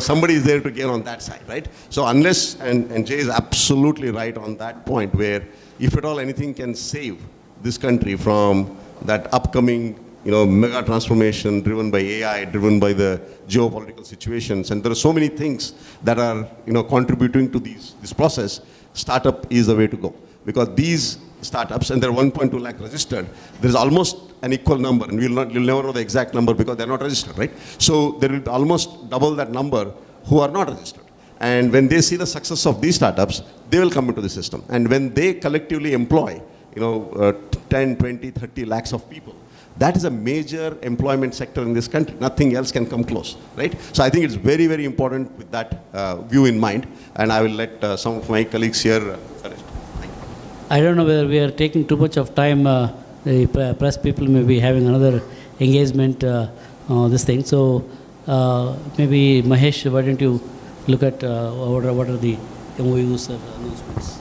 somebody is there to gain on that side, right? So unless, and Jay is absolutely right on that point, where if at all anything can save this country from that upcoming mega transformation driven by AI, driven by the geopolitical situations, and there are so many things that are contributing to this process, startup is the way to go. Because these startups, and there are 1.2 lakh registered, there's almost an equal number, and you'll never know the exact number because they're not registered, right? So there will be almost double that number who are not registered. And when they see the success of these startups, they will come into the system. And when they collectively employ 10, 20, 30 lakhs of people, that is a major employment sector in this country. Nothing else can come close, right? So I think it's very, very important with that view in mind. And I will let some of my colleagues here. I don't know whether we are taking too much of time. The press people may be having another engagement this thing. So maybe Mahesh, why don't you look at what are the MOUs or announcements?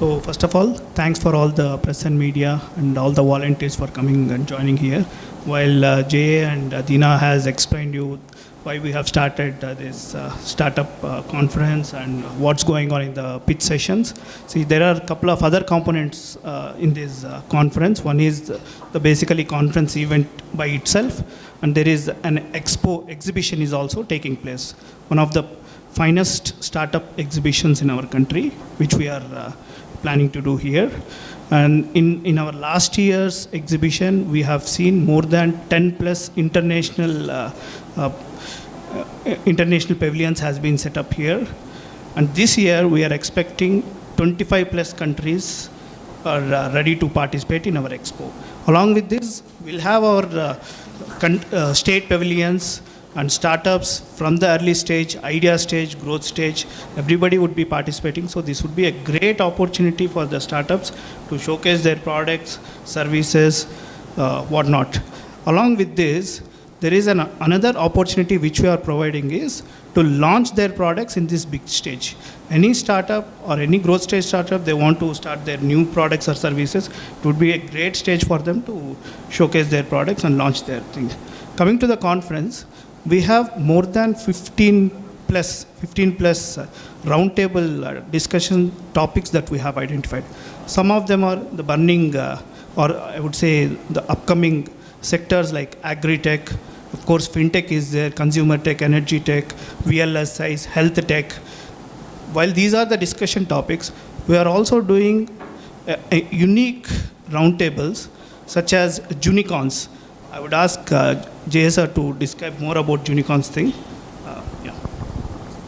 So first of all, thanks for all the press and media and all the volunteers for coming and joining here. While Jay and Dina has explained you why we have started this startup conference and what's going on in the pitch sessions. See, there are a couple of other components in this conference. One is the basically conference event by itself, and there is an exhibition is also taking place. One of the finest startup exhibitions in our country, which we are planning to do here. And in our last year's exhibition, we have seen more than 10 plus international pavilions has been set up here. And this year, we are expecting 25 plus countries are ready to participate in our expo. Along with this, we'll have our state pavilions and startups from the early stage, idea stage, growth stage. Everybody would be participating. So this would be a great opportunity for the startups to showcase their products, services, whatnot. Along with this, there is another opportunity which we are providing is to launch their products in this big stage. Any startup or any growth stage startup, they want to start their new products or services, it would be a great stage for them to showcase their products and launch their things. Coming to the conference, we have more than 15 plus roundtable discussion topics that we have identified. Some of them are the burning, or I would say the upcoming sectors like agri-tech, of course fintech is there, consumer tech, energy tech, VLSIs, health tech. While these are the discussion topics, we are also doing a unique roundtables such as Junicons. I would ask Jay sir to describe more about Junicons thing. Yeah.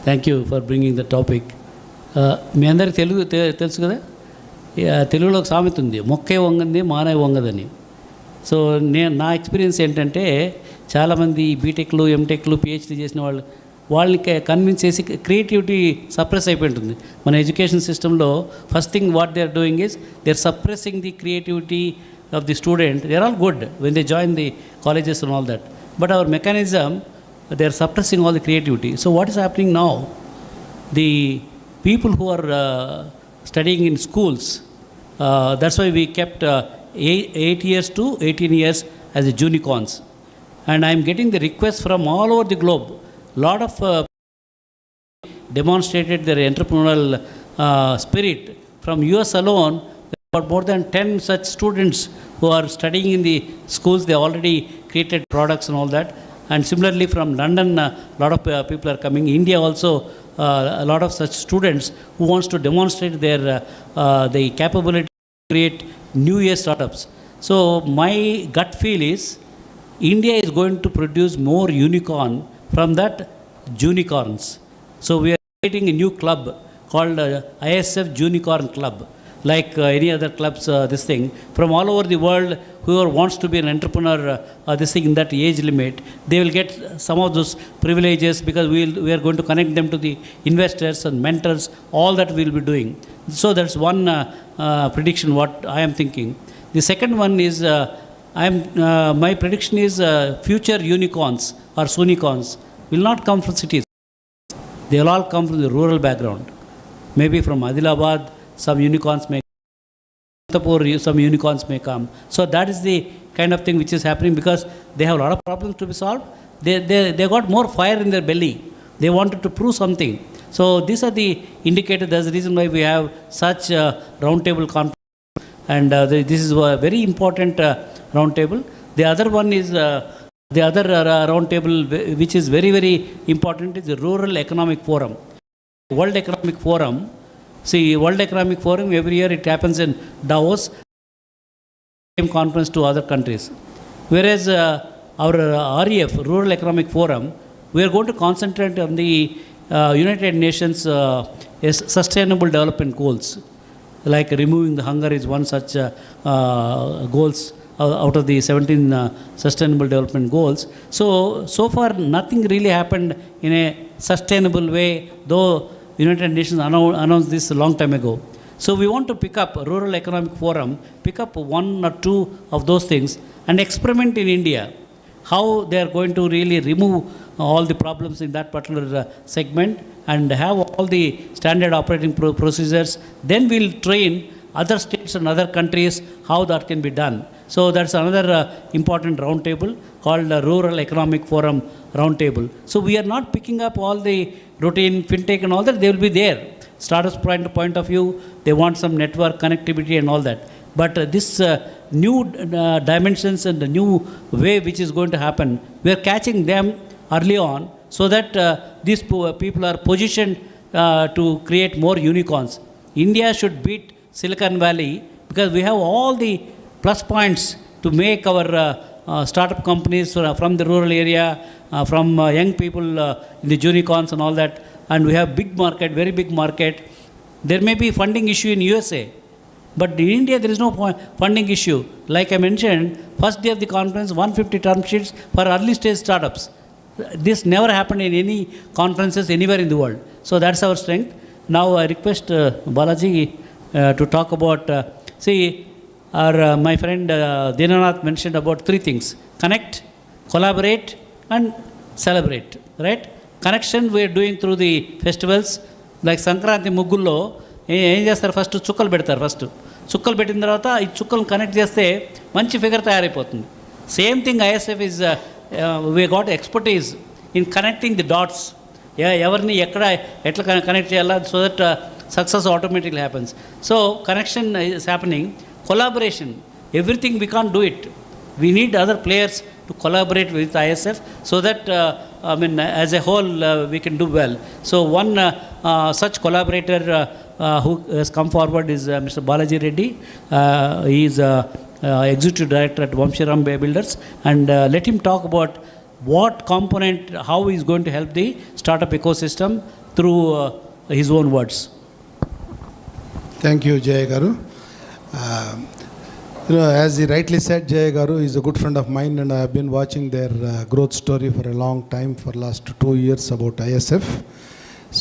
Thank you for bringing the topic. మీ అందరికి తెలుసు కదా, తెలుగులో ఒక సామెత ఉంది, మొక్కే వంగంది మానవ వంగదని. సో నా ఎక్స్పీరియన్స్ ఏంటంటే, చాలామంది బీటెక్లు, ఎంటెక్లు, పిహెచ్డీ చేసిన వాళ్ళని కన్విన్స్ చేసి క్రియేటివిటీ సప్రెస్ అయిపోయి ఉంటుంది. మన ఎడ్యుకేషన్ సిస్టంలో first thing what they are doing is they are suppressing the creativity of the student. They are all good when they join the colleges and all that, but our mechanism, they are suppressing all the creativity. So what is happening now? The people who are studying in schools, that's why we kept 8 years to 18 years as a Junicons, and I am getting the requests from all over the globe. Lot of demonstrated their entrepreneurial spirit. From US alone, about more than 10 such students who are studying in the schools. They already created products and all that. And similarly from London, a lot of people are coming. India also, a lot of such students who wants to demonstrate their the capability to create new age startups. So my gut feel is India is going to produce more unicorn from that Junicorns. So we are creating a new club called ISF Unicorn Club. Like any other clubs, this thing, from all over the world, whoever wants to be an entrepreneur, this thing in that age limit, they will get some of those privileges, because we are going to connect them to the investors and mentors, all that we will be doing. So that's one prediction what I am thinking. The second one is, my prediction is future unicorns or Sunicons will not come from cities. They will all come from the rural background. Maybe from Adilabad, some unicorns may come, some unicorns may come. So that is the kind of thing which is happening, because they have a lot of problems to be solved. They got more fire in their belly. They wanted to prove something. So these are the indicators. That's the reason why we have such roundtable conference. And this is a very important roundtable. The other one is the other roundtable which is very, very important is the Rural Economic Forum. World Economic Forum. See, World Economic Forum, every year it happens in Davos, same conference to other countries. Whereas our REF, Rural Economic Forum, we are going to concentrate on the United Nations Sustainable Development Goals. Like removing the hunger is one such goals out of the 17 Sustainable Development Goals. So far nothing really happened in a sustainable way, though United Nations announced this a long time ago. So we want to pick up Rural Economic Forum, pick up one or two of those things and experiment in India. how they are going to really remove all the problems in that particular segment and have all the standard operating procedures. Then we'll train other states and other countries how that can be done. So that's another important roundtable called the Rural Economic Forum Roundtable. So we are not picking up all the routine fintech and all that. They will be there. Startups point of view, they want some network connectivity and all that. But this new dimensions and the new way which is going to happen, we are catching them early on so that these people are positioned to create more unicorns. India should beat Silicon Valley because we have all the plus points to make our startup companies from the rural area, from young people in the unicorns and all that. And we have big market, very big market. There may be funding issue in USA, but in India there is no funding issue. Like I mentioned, first day of the conference, 150 term sheets for early stage startups. This never happened in any conferences anywhere in the world. So that's our strength. Now I request Balaji to talk about, my friend Dinanath mentioned about three things: connect, collaborate and celebrate, right? Connection we are doing through the festivals. Like Sankranti Muggullo, ఏం చేస్తారు, first చుక్కలు పెడతారు. చుక్కలు పెట్టిన తర్వాత ఈ చుక్కలను connect చేస్తే మంచి ఫిగర్ తయారైపోతుంది. Same thing ISF is we got expertise in connecting the dots. ఎవరిని ఎట్లా కనెక్ట్ చేయాలా, so that success automatically happens. So connection is happening. Collaboration, everything we can't do it. We need other players to collaborate with ISF so that as a whole we can do well. So one such collaborator who has come forward is Mr. Balaji Reddy. He is executive director at Vamshiram Builders, and let him talk about what component, how he is going to help the startup ecosystem through his own words. Thank you, Jay Garu. As he rightly said, Jay Garu is a good friend of mine, and I have been watching their growth story for a long time, for last 2 years about ISF.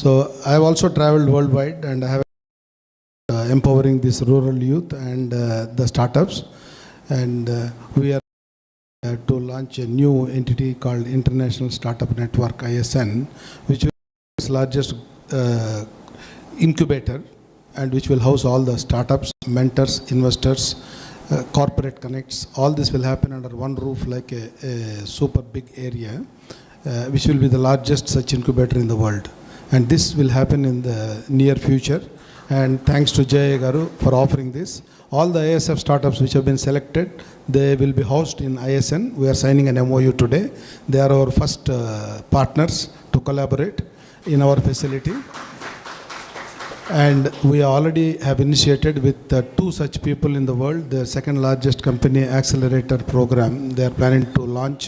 So I have also traveled worldwide, and I have empowering this rural youth and the startups, and we are to launch a new entity called International Startup Network ISN, which is the largest incubator, and which will house all the startups, mentors, investors, corporate connects. All this will happen under one roof, like a super big area, which will be the largest such incubator in the world. And this will happen in the near future. And thanks to Jay Garu for offering this. All the ISF startups which have been selected, they will be housed in ISN. We are signing an MOU today. They are our first partners to collaborate in our facility. And we already have initiated with 2 such people in the world, the second largest company accelerator program. They are planning to launch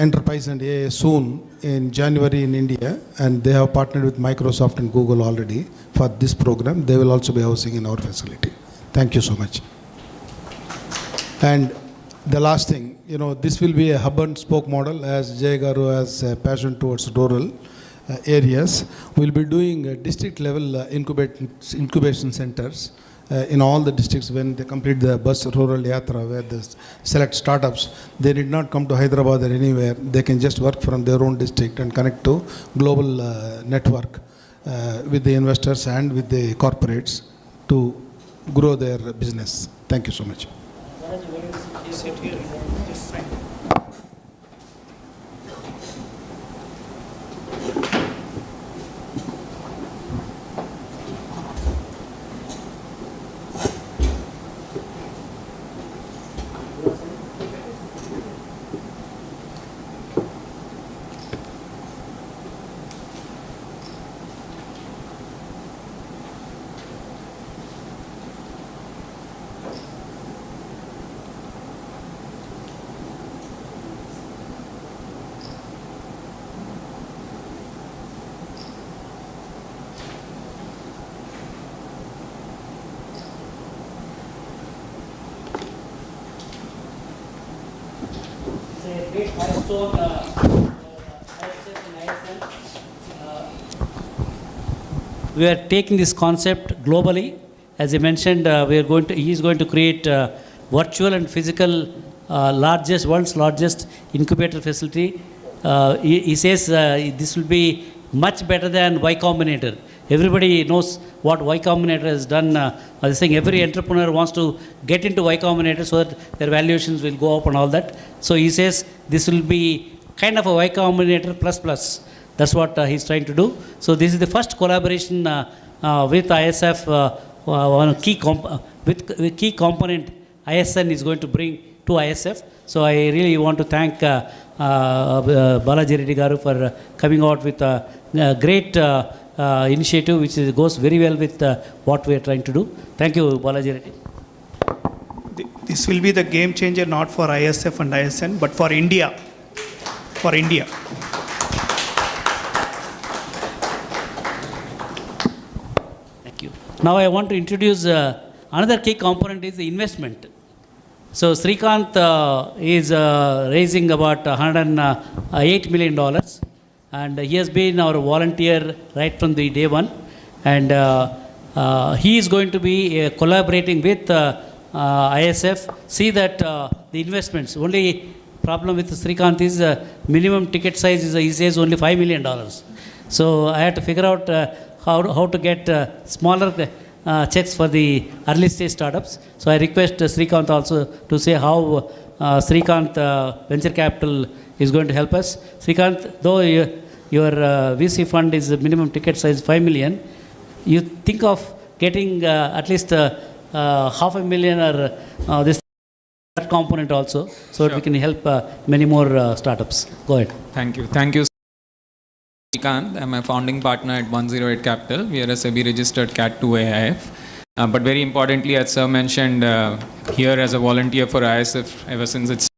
enterprise and AI soon in January in India, and they have partnered with Microsoft and Google already for this program. They will also be housing in our facility. Thank you so much. And the last thing, this will be a hub and spoke model, as Jay Garu has a passion towards rural areas. We'll be doing district level incubation centers in all the districts. When they complete the bus Rural Yatra, where they select startups, they did not come to Hyderabad or anywhere. They can just work from their own district and connect to global network with the investors and with the corporates to grow their business. Thank you so much. Great milestone ISF and ISN. We are taking this concept globally. As I mentioned, he is going to create virtual and physical world's largest incubator facility. He says this will be much better than Y Combinator. Everybody knows what Y Combinator has done. I think every entrepreneur wants to get into Y Combinator so that their valuations will go up and all that. So he says this will be kind of a Y Combinator plus. That's what he's trying to do. So this is the first collaboration with ISF on with key component ISN is going to bring to ISF. So I really want to thank Balaji Reddy Garu for coming out with a great initiative which goes very well with what we are trying to do. Thank you, Balaji Reddy. This will be the game changer not for ISF and ISN but for India. For India. Thank you. Now I want to introduce another key component is the investment. So Srikanth is raising about $108 million, and he has been our volunteer right from the day one, and he is going to be collaborating with ISF. See that the investments, only problem with Srikanth is minimum ticket size is he says only $5 million. So I had to figure out how to get smaller checks for the early stage startups. So I request Srikanth also to say how Srikanth Venture Capital is going to help us. Srikanth, though your VC fund is minimum ticket size 5 million, you think of getting at least $500,000 or this component also, so that we can help many more startups. Go ahead. Thank you. Thank you. Srikanth, I'm a founding partner at 108 Capital. We are a SEBI registered Cat 2 AIF. But very importantly, as Sir mentioned, here as a volunteer for ISF ever since its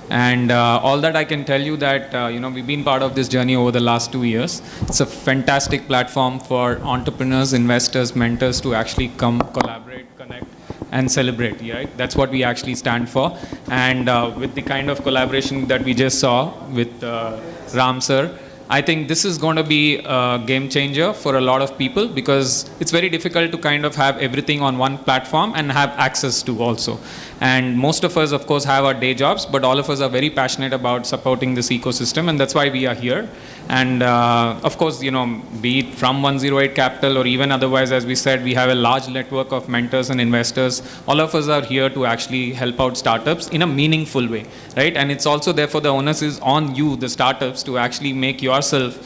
and all that I can tell you that we've been part of this journey over the last 2 years. It's a fantastic platform for entrepreneurs, investors, mentors to actually come, collaborate, connect, and celebrate. Right? That's what we actually stand for. And with the kind of collaboration that we just saw with Ram Sir, I think this is going to be a game changer for a lot of people because it's very difficult to kind of have everything on one platform and have access to also. And most of us, of course, have our day jobs, but all of us are very passionate about supporting this ecosystem, and that's why we are here. And of course, be it from 108 Capital or even otherwise, as we said, we have a large network of mentors and investors. All of us are here to actually help out startups in a meaningful way, right? And it's also therefore the onus is on you, the startups, to actually make yourself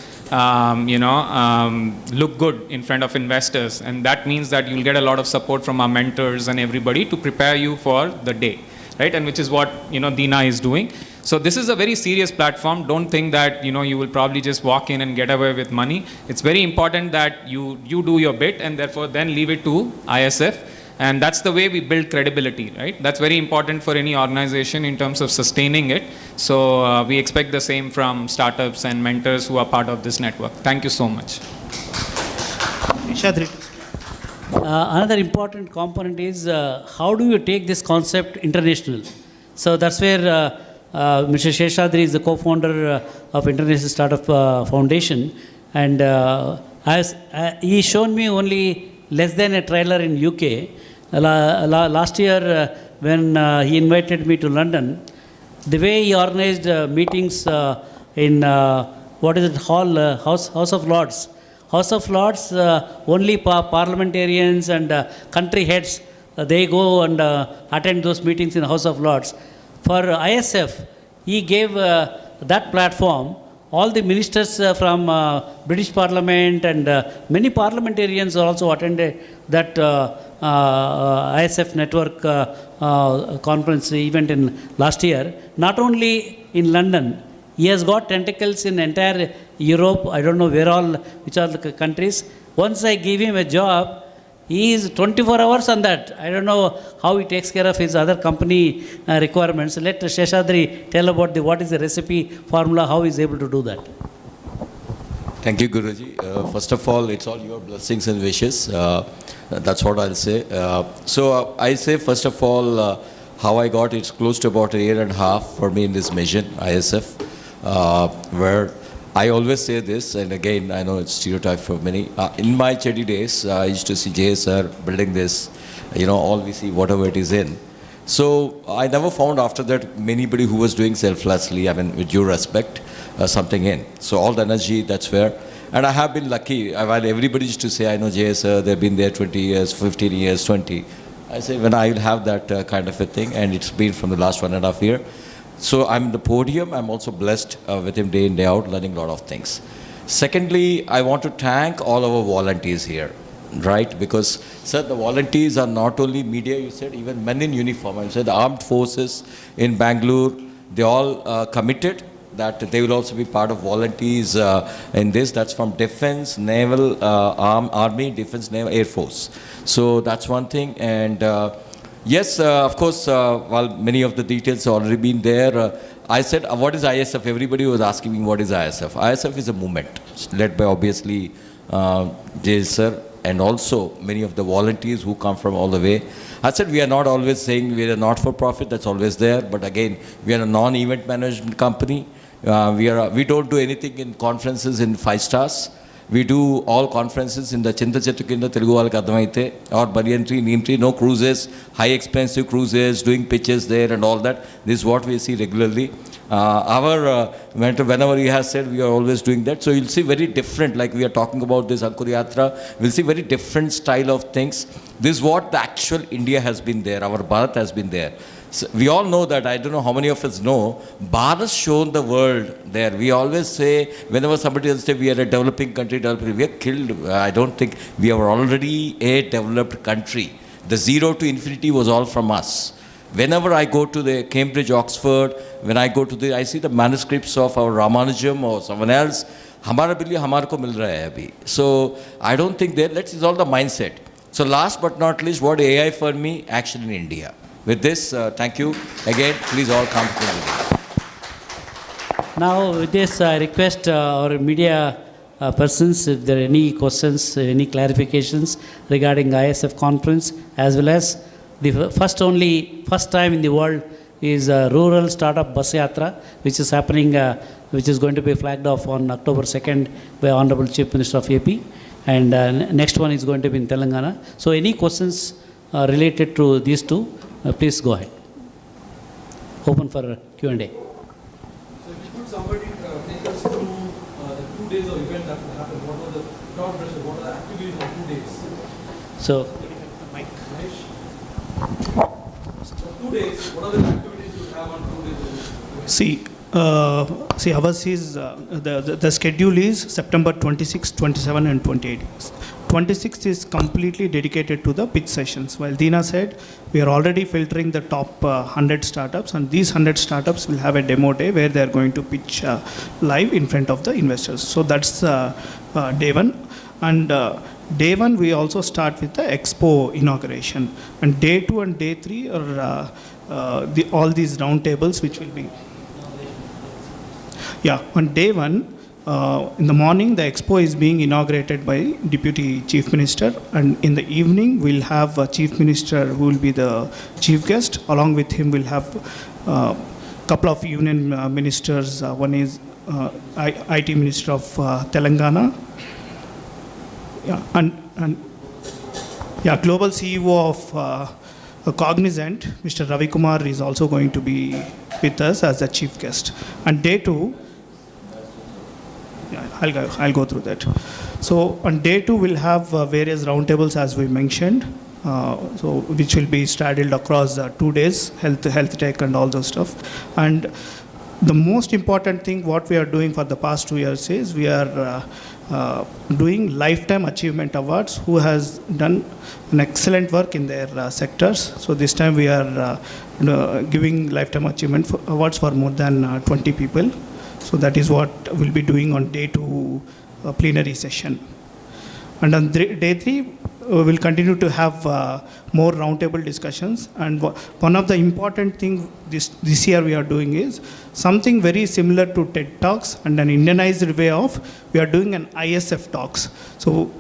look good in front of investors, and that means that you'll get a lot of support from our mentors and everybody to prepare you for the day, right? And which is what Dina is doing. So this is a very serious platform. Don't think that you will probably just walk in and get away with money. It's very important that you do your bit and therefore then leave it to ISF. And that's the way we build credibility, right? That's very important for any organization in terms of sustaining it. So we expect the same from startups and mentors who are part of this network. Thank you so much. Another important component is how do you take this concept international? So that's where Mr. Sheshadri is the co-founder of International Startup Foundation, and he shown me only less than a trailer in UK. Last year when he invited me to London, the way he organized meetings in House of Lords. House of Lords, only parliamentarians and country heads, they go and attend those meetings in the House of Lords. For ISF, he gave that platform. All the ministers from British Parliament and many parliamentarians also attended that ISF network conference event in last year. Not only in London, he has got tentacles in entire Europe. I don't know which are the countries. Once I gave him a job, he is 24 hours on that. I don't know how he takes care of his other company requirements. Let Sheshadri tell about what is the recipe formula, how he is able to do that. Thank you, Guruji. First of all, it's all your blessings and wishes. That's what I'll say. So I say, first of all, how I got it's close to about a year and a half for me in this mission, ISF, where I always say this, and again, I know it's stereotype for many. In my Chedi days, I used to see JSR building this, all we see, whatever it is in. So I never found after that anybody who was doing selflessly, I mean, with due respect, something in. So all the energy, that's where. And I have been lucky, while everybody used to say, I know JS, they've been there 20 years, 15 years, 20. I say, when I will have that kind of a thing, and it's been from the last 1.5 years. So I'm the podium, I'm also blessed with him day in, day out, learning a lot of things. Secondly, I want to thank all our volunteers here, right? Because, sir, the volunteers are not only media, you said, even men in uniform. I said the armed forces in Bangalore, they all committed that they will also be part of volunteers in this. That's from Defense, Naval, Army, Defense, Naval, Air Force. So that's one thing. And yes, of course, while many of the details have already been there, I said, what is ISF? Everybody was asking me, what is ISF? ISF is a movement led by, obviously, Jay sir, and also many of the volunteers who come from all the way. I said, we are not always saying we are a not-for-profit, that's always there. But again, we are a non-event management company. We don't do anything in conferences in 5 stars. We do all conferences in the Chinta Chetukinda Telugu Valaki Ardhamaithe or Banyan Tree, Neem Tree, no cruises, high expensive cruises, doing pitches there and all that. This is what we see regularly. Our mentor, whenever he has said, we are always doing that. So you'll see very different, like we are talking about this Ankur Yatra, we'll see very different style of things. This is what the actual India has been there, our Bharat has been there. So we all know that, I don't know how many of us know, Bharat has shown the world there. We always say, whenever somebody else says we are a developing country, we are killed. I don't think we are already a developed country. The 0 to infinity was all from us. Whenever I go to the Cambridge, Oxford, when I go to the, I see the manuscripts of our Ramanujam or someone else, हमारा बिल्ली हमारे को मिल रहा है अभी. So I don't think that, let's resolve the mindset. So last but not least, what AI for me? Action in India. With this, thank you. Again, please all come to the Now, with this, I request our media persons, if there are any questions, any clarifications regarding ISF conference, as well as the first time in the world is Rural Startup Bus Yatra, which is happening, which is going to be flagged off on October 2nd by Honorable Chief Minister of AP. And next one is going to be in Telangana. So any questions related to these two, please go ahead. Open for Q&A. So if could somebody take us through the 2 days of event that will happen? What are the crowd pressure? What are the activities on 2 days? So, So 2 days, what are the activities you have on 2 days? See, ours is, the schedule is September 26, 27 and 28. 26th is completely dedicated to the pitch sessions. While Dina said, we are already filtering the top 100 startups, and these 100 startups will have a demo day where they are going to pitch live in front of the investors. So that's day one. And day one, we also start with the expo inauguration. And day 2 and day 3 are all these roundtables which will be. Yeah, on day 1, in the morning, the expo is being inaugurated by Deputy Chief Minister, and in the evening, we'll have a Chief Minister who will be the chief guest. Along with him, we'll have a couple of union ministers. One is IT Minister of Telangana. Yeah, and Global CEO of Cognizant, Mr. Ravi Kumar, is also going to be with us as a chief guest. And day 2, I'll go through that. So on day 2, we'll have various roundtables, as we mentioned, which will be straddled across 2 days, health tech and all those stuff. And the most important thing what we are doing for the past 2 years is we are doing Lifetime Achievement Awards, who has done an excellent work in their sectors. So this time we are giving Lifetime Achievement Awards for more than 20 people. So that is what we'll be doing on day 2 plenary session. And on day 3, we'll continue to have more roundtable discussions. And one of the important things this year we are doing is something very similar to TED Talks and an Indianized way of, we are doing an ISF Talks. So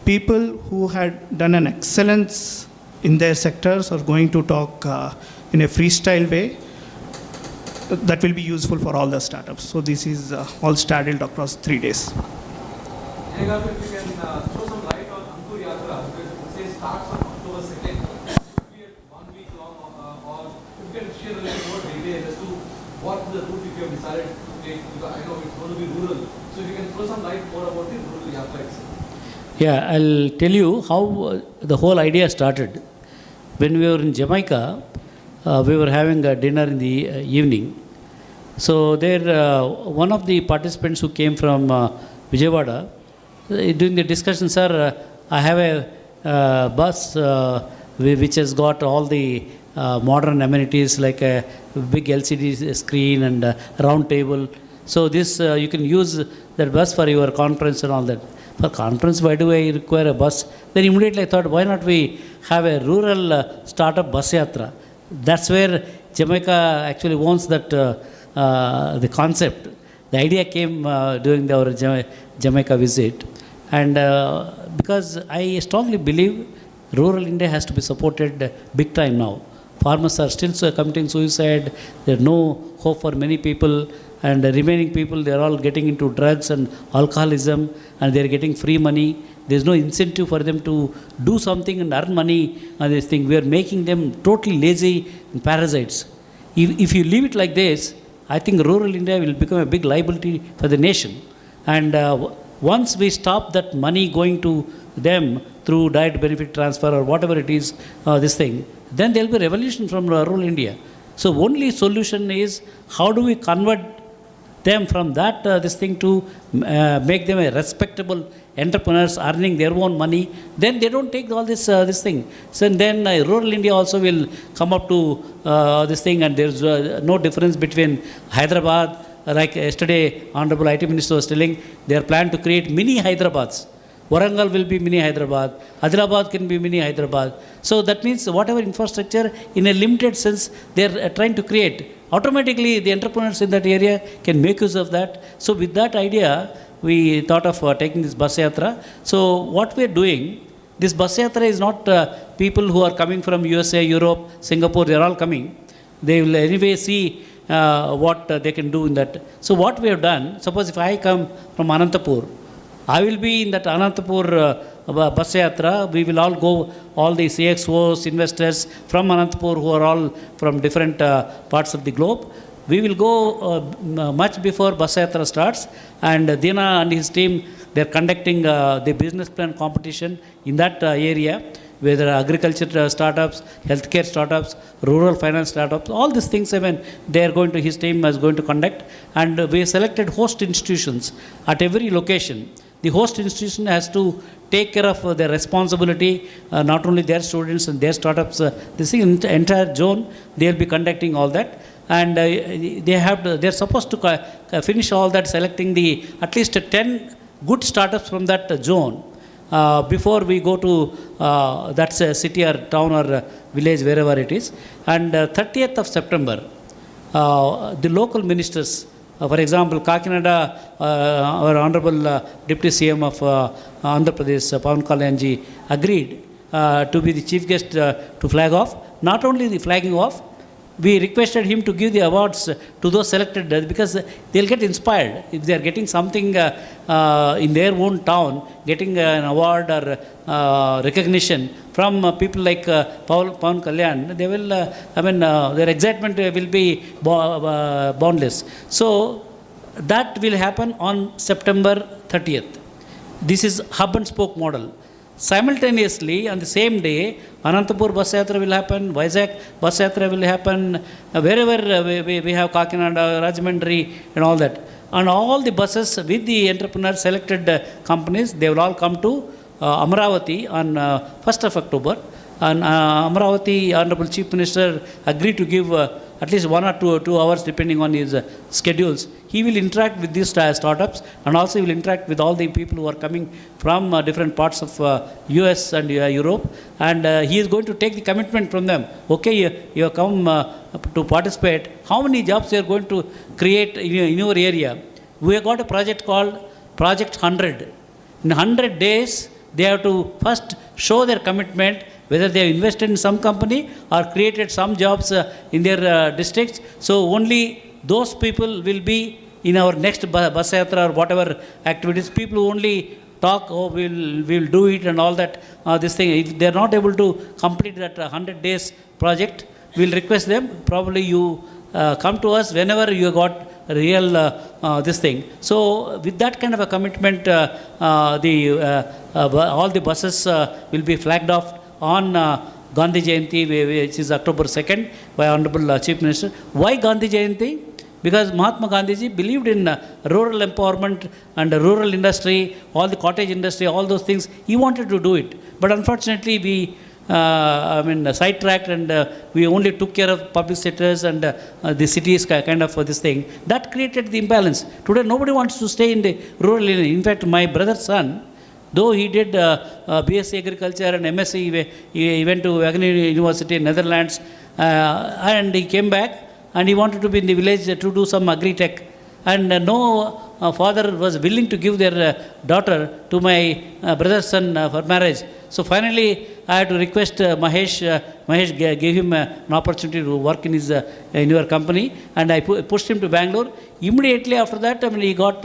people who had done an excellence in their sectors are going to talk in a freestyle way that will be useful for all the startups. So this is all straddled across 3 days. If you can throw some light on Ankur Yatra, because it says starts on October 2nd. It will be 1 week long or decided to take, because I know it's going to be rural. So if you can throw some light more about the Rural Yatra itself. Yeah, I'll tell you how the whole idea started. When we were in Jamaica, we were having a dinner in the evening. So there, one of the participants who came from Vijayawada, during the discussion, sir, I have a bus which has got all the modern amenities like a big LCD screen and a round table. So this, you can use that bus for your conference and all that. For conference, why do I require a bus? Then immediately I thought, why not we have a rural startup bus yatra? That's where Jamaica actually wants that the concept. The idea came during our Jamaica visit, and because I strongly believe rural India has to be supported big time now. Farmers are still committing suicide. There's no hope for many people. And the remaining people, they are all getting into drugs and alcoholism, and they are getting free money. There's no incentive for them to do something and earn money and this thing. We are making them totally lazy and parasites. If you leave it like this, I think rural India will become a big liability for the nation. And once we stop that money going to them through direct benefit transfer or whatever it is, this thing, then there will be a revolution from rural India. So only solution is how do we convert them from that this thing to make them a respectable entrepreneurs earning their own money. Then they don't take all this this thing. So then rural India also will come up to this thing, and there's no difference between Hyderabad. Like yesterday, Honorable IT Minister was telling, they are planning to create mini Hyderabad. Warangal will be mini Hyderabad. Adilabad can be mini Hyderabad. So that means whatever infrastructure in a limited sense they are trying to create, automatically the entrepreneurs in that area can make use of that. So with that idea, we thought of taking this bus yatra. So what we are doing, this bus yatra is not people who are coming from USA, Europe, Singapore, they are all coming. They will anyway see what they can do in that. So what we have done, suppose if I come from Anantapur, I will be in that Anantapur bus yatra. We will all go, all the CXOs, investors from Anantapur who are all from different parts of the globe. We will go much before bus yatra starts, and Dina and his team, they are conducting the business plan competition in that area, whether agriculture startups, healthcare startups, rural finance startups, all these things, I mean, they are going to, his team is going to conduct, and we have selected host institutions at every location. The host institution has to take care of their responsibility, not only their students and their startups, this entire zone, they will be conducting all that. And they're supposed to finish all that, selecting the at least 10 good startups from that zone before we go to that city or town or village, wherever it is. And 30th of September, the local ministers, for example, Kakinada, our Honorable Deputy CM of Andhra Pradesh, Pawan Kalyanji, agreed to be the chief guest to flag off. Not only the flagging off, we requested him to give the awards to those selected because they'll get inspired. If they are getting something in their own town, getting an award or recognition from people like Pawan Kalyan, they will, their excitement will be boundless. So that will happen on September 30th. This is hub and spoke model. Simultaneously, on the same day, Anantapur bus yatra will happen, Vizag bus yatra will happen, wherever we have Kakinada, Rajahmundry and all that. And all the buses with the entrepreneurs, selected companies, they will all come to Amravati on 1st of October. And Amravati, Honorable Chief Minister agreed to give at least 1 or 2 hours depending on his schedules. He will interact with these startups, and also he will interact with all the people who are coming from different parts of US and Europe, and he is going to take the commitment from them. Okay, you have come to participate. How many jobs you are going to create in your area? We have got a project called Project 100. In 100 days, they have to first show their commitment, whether they have invested in some company or created some jobs in their districts. So only those people will be in our next bus yatra or whatever activities. People who only talk, oh, we'll do it and all that, this thing. If they are not able to complete that 100 days project, we'll request them, probably you come to us whenever you got real this thing. So with that kind of a commitment, all the buses will be flagged off on Gandhi Jayanti, which is October 2nd, by Honorable Chief Minister. Why Gandhi Jayanti? Because Mahatma Gandhiji believed in rural empowerment and rural industry, all the cottage industry, all those things. He wanted to do it. But unfortunately, we sidetracked, and we only took care of public sectors and the cities kind of for this thing. That created the imbalance. Today, nobody wants to stay in the rural area. In fact, my brother's son, though he did BSc Agriculture and MSc, he went to Wageningen University in Netherlands, and he came back and he wanted to be in the village to do some agri-tech. And no father was willing to give their daughter to my brother's son for marriage. So finally, I had to request Mahesh. Mahesh gave him an opportunity to work in his in your company, and I pushed him to Bangalore. Immediately after that, he got.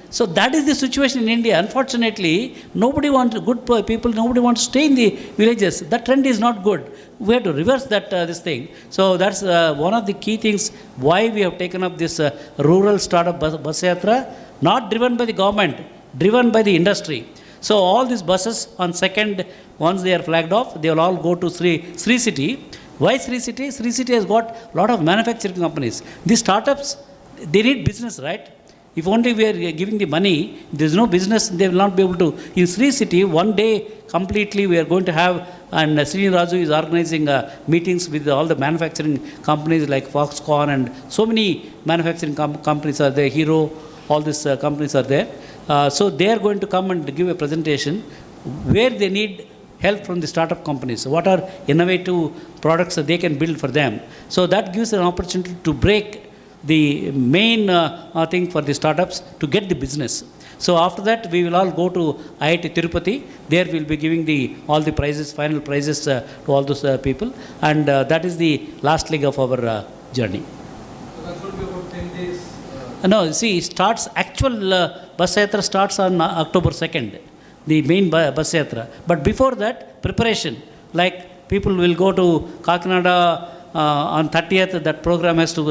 So that is the situation in India. Unfortunately, nobody wants good people. Nobody wants to stay in the villages. That trend is not good. We have to reverse that this thing. So that's one of the key things why we have taken up this rural startup bus yatra, not driven by the government, driven by the industry. So all these buses on 2nd, once they are flagged off, they will all go to Sri City. Why Sri City? Sri City has got a lot of manufacturing companies. These startups, they need business, right? If only we are giving the money, there is no business, they will not be able to. In Sri City, one day completely we are going to have, and Srini Raju is organizing meetings with all the manufacturing companies like Foxconn, and so many manufacturing companies are there, Hero, all these companies are there. So they are going to come and give a presentation where they need help from the startup companies. What are innovative products that they can build for them? So that gives an opportunity to break the main thing for the startups to get the business. So after that, we will all go to IIT Tirupati. There we will be giving all the prizes, final prizes to all those people. And that is the last leg of our journey. So that's going to be about 10 days? No, see, actual bus yatra starts on October 2nd, the main bus yatra. But before that, preparation, like people will go to Kakinada on 30th, that program has to,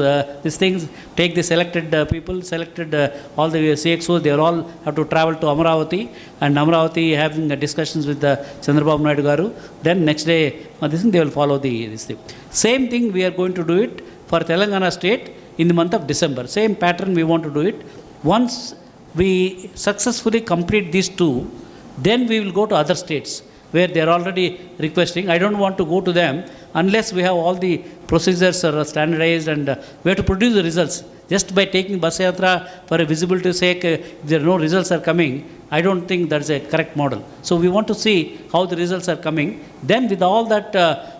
these things, take the selected people, selected all the CXOs, they all have to travel to Amaravati, and Amaravati having discussions with Chandrababu Naidu Garu. Then next day, this thing, they will follow this thing. Same thing we are going to do it for Telangana state in the month of December. Same pattern we want to do it. Once we successfully complete these two, then we will go to other states where they are already requesting. I don't want to go to them unless we have all the procedures are standardized, and we have to produce the results. Just by taking bus yatra for a visibility sake, if there are no results are coming, I don't think that's a correct model. So we want to see how the results are coming. Then with all that,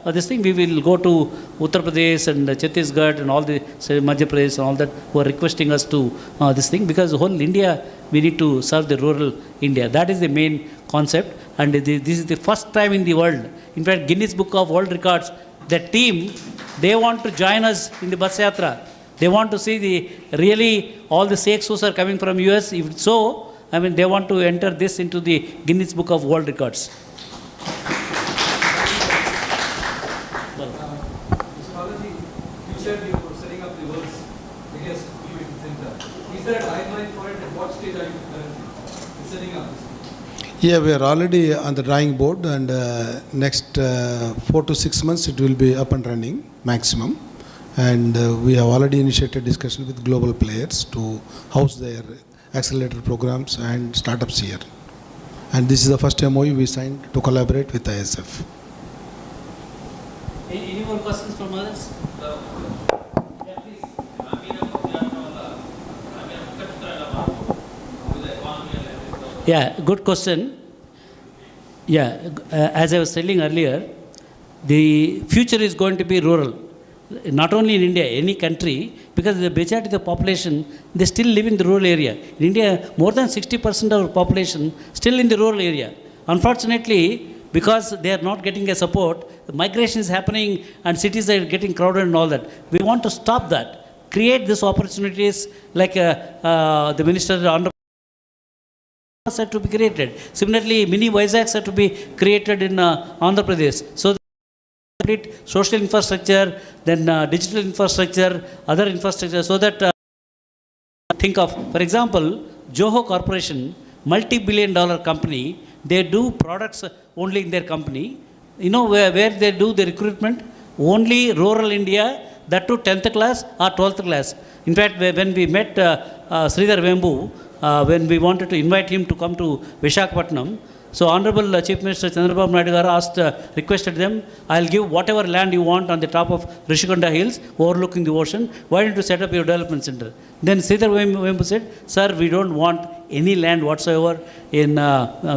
this thing, we will go to Uttar Pradesh and Chhattisgarh and all the Madhya Pradesh and all that who are requesting us to this thing, because whole India, we need to serve the rural India. That is the main concept, and this is the first time in the world. In fact, Guinness Book of World Records, the team, they want to join us in the bus yatra. They want to see really all the CXOs are coming from US. If so, they want to enter this into the Guinness Book of World Records. Mr. Balaji, you said you were setting up the world's biggest innovation center. Is there a timeline for it, and what stage are you currently in setting up this? Yeah, we are already on the drawing board, and next 4 to 6 months it will be up and running maximum. And we have already initiated discussion with global players to house their accelerator programs and startups here. And this is the first MOU we signed to collaborate with ISF. Any more questions from others? Yeah, please. Yeah, good question. Yeah, as I was telling earlier, the future is going to be rural. Not only in India, any country, because the majority of the population, they still live in the rural area. In India, more than 60% of our population still in the rural area. Unfortunately, because they are not getting a support, migration is happening and cities are getting crowded and all that. We want to stop that, create these opportunities like the Minister of Andhra Pradesh had to be created. Similarly, mini Vizaks had to be created in Andhra Pradesh. So complete social infrastructure, then digital infrastructure, other infrastructure, so that think of, for example, Joho Corporation, multi-billion-dollar company, they do products only in their company. You know where they do the recruitment? Only rural India, that too 10th class or 12th class. In fact, when we met Sridhar Vembu, when we wanted to invite him to come to Visakhapatnam, so Honorable Chief Minister Chandrababu Naidu garu requested them, I'll give whatever land you want on the top of Rishikonda Hills overlooking the ocean. Why don't you set up your development center? Then Sridhar Vembu said, sir, we don't want any land whatsoever in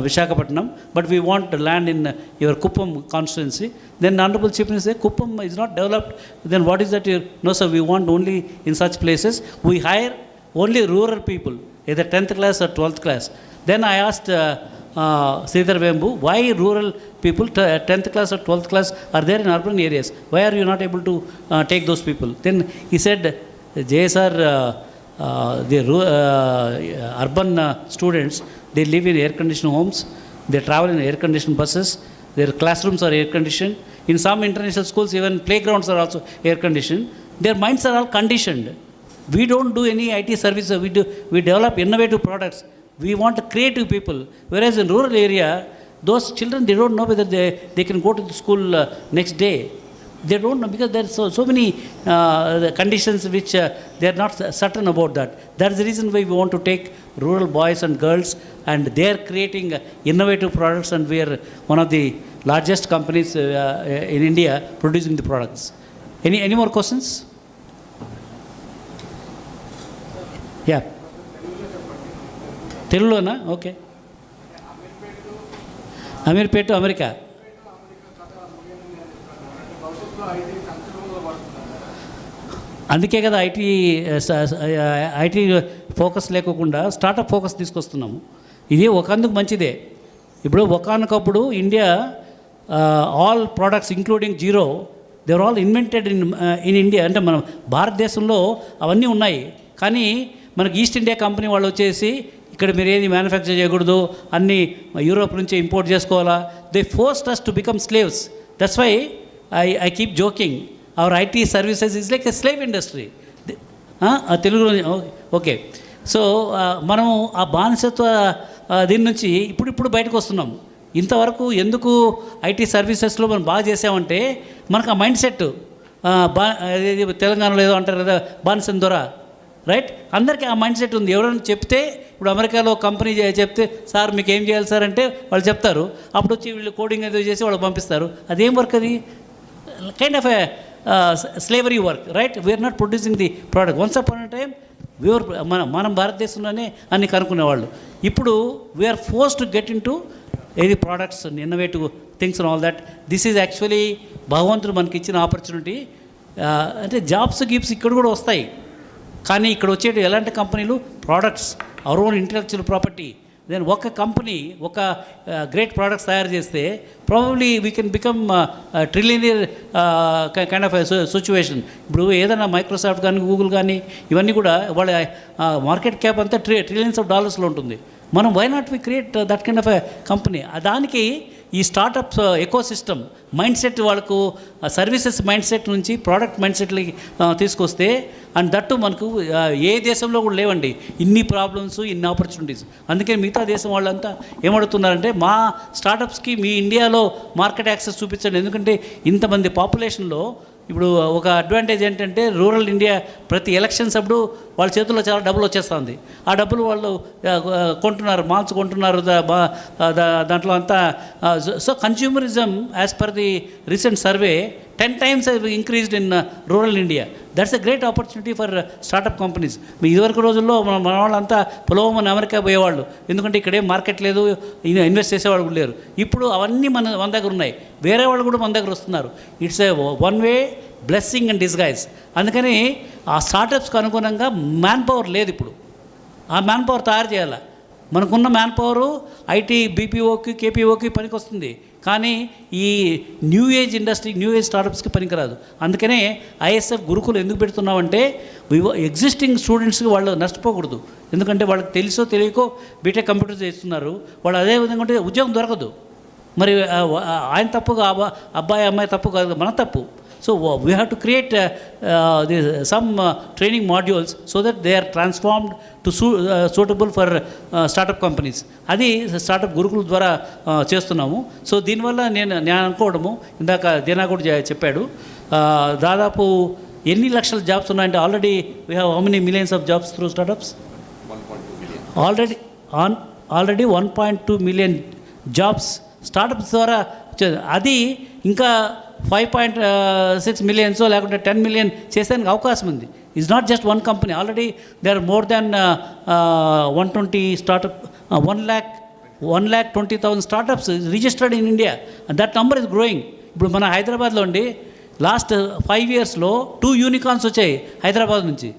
Visakhapatnam, but we want land in your Kuppam constituency. Then Honorable Chief Minister said, Kuppam is not developed. Then what is that? No, sir, we want only in such places. We hire only rural people, either 10th class or 12th class. Then I asked Sridhar Vembu, why rural people, 10th class or 12th class, are there in urban areas? Why are you not able to take those people? Then he said, Jay sir, the urban students, they live in air-conditioned homes, they travel in air-conditioned buses, their classrooms are air-conditioned. In some international schools, even playgrounds are also air-conditioned. Their minds are all conditioned. We don't do any IT services, we develop innovative products. We want creative people. Whereas in rural area, those children, they don't know whether they can go to the school next day. They don't know, because there are so many conditions which they are not certain about that. That's the reason why we want to take rural boys and girls, and they are creating innovative products, and we are one of the largest companies in India producing the products. Any more questions? Yeah. తెలుగులోనా? Okay. Ameerpet America. అందుకే కదా IT focus లేకోకుండా startup focus తీసుకొస్తున్నాము. ఇది ఒకందుకు మంచిదే. ఇప్పుడు ఒకానొకప్పుడు India all products including zero, they are all invented in India. అంటే మన భారతదేశంలో అవన్నీ ఉన్నాయి. కానీ మనకి ఈస్ట్ ఇండియా కంపెనీ వాళ్ళు వచ్చేసి, ఇక్కడ మీరు ఏది మ్యానుఫ్యాక్చర్ చేయకూడదు, అన్నీ యూరోప్ నుంచి ఇంపోర్ట్ చేసుకోవాలా. They forced us to become slaves. That's why I keep joking. Our IT services is like a slave industry. తెలుగులో ఓకే. సో మనము ఆ బానిసత్వ దీని నుంచి ఇప్పుడు బయటకు వస్తున్నాము. ఇంతవరకు ఎందుకు ఐటీ సర్వీసెస్లో మనం బాగా చేసామంటే, మనకు ఆ మైండ్ సెట్ తెలంగాణలో ఏదో అంటారు కదా, బానిసం ద్వారా, రైట్? అందరికీ ఆ మైండ్ సెట్ ఉంది. ఎవరైనా చెప్తే, ఇప్పుడు అమెరికాలో కంపెనీ చెప్తే, సార్ మీకు ఏం చేయాలి సార్ అంటే వాళ్ళు చెప్తారు. అప్పుడు వచ్చి వీళ్ళు కోడింగ్ ఏదో చేసి వాళ్ళు పంపిస్తారు. అదేం వర్క్ అది? Kind of a slavery work, right? We are not producing the product. Once upon a time మనం భారతదేశంలోనే అన్ని కనుక్కునేవాళ్ళు. ఇప్పుడు we are force to get in to ఏది products, innovative things and all that. This is actually భగవంతుడు మనకి ఇచ్చిన ఆపర్చునిటీ. అంటే జాబ్స్ గిబ్స్ ఇక్కడ కూడా వస్తాయి, కానీ ఇక్కడ వచ్చేటి ఎలాంటి కంపెనీలు? Products, our own intellectual property. Then ఒక కంపెనీ ఒక గ్రేట్ ప్రోడక్ట్స్ తయారు చేస్తే probably we can become trillionaire kind of situation. ఇప్పుడు ఏదైనా మైక్రోసాఫ్ట్ కానీ, గూగుల్ కానీ, ఇవన్నీ కూడా వాళ్ళ మార్కెట్ క్యాప్ అంతా ట్రిలియన్స్ ఆఫ్ డాలర్స్లో ఉంటుంది. మనం why not we create that kind of a company? దానికి ఈ స్టార్టప్స్ ఎకోసిస్టమ్ మైండ్ సెట్, వాళ్ళకు సర్వీసెస్ మైండ్ సెట్ నుంచి ప్రోడక్ట్ మైండ్ సెట్లకి తీసుకొస్తే, అండ్ దట్టు మనకు ఏ దేశంలో కూడా లేవండి ఇన్ని ప్రాబ్లమ్స్, ఇన్ని ఆపర్చునిటీస్. అందుకే మిగతా దేశం వాళ్ళంతా ఏమడుతున్నారంటే, మా స్టార్టప్స్కి మీ ఇండియాలో మార్కెట్ యాక్సెస్ చూపించండి. ఎందుకంటే ఇంతమంది పాపులేషన్లో ఇప్పుడు ఒక అడ్వాంటేజ్ ఏంటంటే, రూరల్ ఇండియా ప్రతి ఎలక్షన్స్ అప్పుడు వాళ్ళ చేతుల్లో చాలా డబ్బులు వచ్చేస్తుంది. ఆ డబ్బులు వాళ్ళు కొంటున్నారు, మాల్స్ కొంటున్నారు, దాంట్లో అంతా. So consumerism as per the recent survey 10 times increased in rural India. That's a great opportunity for startup companies. ఇదివరకు రోజుల్లో మన వాళ్ళంతా పొలవమని అమెరికా పోయేవాళ్ళు, ఎందుకంటే ఇక్కడేం మార్కెట్ లేదు, ఇన్వెస్ట్ చేసేవాళ్ళు కూడా లేరు. ఇప్పుడు అవన్నీ మన దగ్గర ఉన్నాయి, వేరే వాళ్ళు కూడా మన దగ్గర వస్తున్నారు. It's a one way blessing and disguise. అందుకని ఆ స్టార్టప్స్కి అనుగుణంగా మ్యాన్ పవర్ లేదు. ఇప్పుడు ఆ మ్యాన్ పవర్ తయారు చేయాలి. మనకున్న మ్యాన్ పవరు ఐటీ, బీపీఓకి, కేపీఓకి పనికి వస్తుంది, కానీ ఈ new age industry, new age స్టార్టప్స్కి పనికిరాదు. అందుకనే ఐఎస్ఎఫ్ గురుకులు ఎందుకు పెడుతున్నామంటే, ఎగ్జిస్టింగ్ స్టూడెంట్స్కి వాళ్ళు నష్టపోకూడదు. ఎందుకంటే వాళ్ళకి తెలుసో తెలియకో బీటెక్ కంప్యూటర్ చేస్తున్నారు, వాళ్ళు అదేవిధంగా ఉంటే ఉద్యోగం దొరకదు. మరి ఆయన తప్పు అబ్బాయి అమ్మాయి తప్పు కాదు, మన తప్పు. So we have to create some training modules so that they are transformed to suitable for startup companies. అది స్టార్టప్ గురుకుల ద్వారా చేస్తున్నాము. సో దీనివల్ల నేను అనుకోవడము, ఇందాక దీనా కూడా చెప్పాడు, దాదాపు ఎన్ని లక్షల జాబ్స్ ఉన్నాయంటే already we have how many millions of jobs through startups? 1.2 million jobs startups ద్వారా. అది ఇంకా 5.6 million లేకుంటే 10 million చేసేందుకు అవకాశం ఉంది. Is not just one company. Already they are more than 120 startup, 1,20,000 startups registered in India. That number is growing. ఇప్పుడు మన హైదరాబాద్లో ఉండి లాస్ట్ 5 yearsలో 2 యూనికార్న్స్ వచ్చాయి హైదరాబాద్ నుంచి.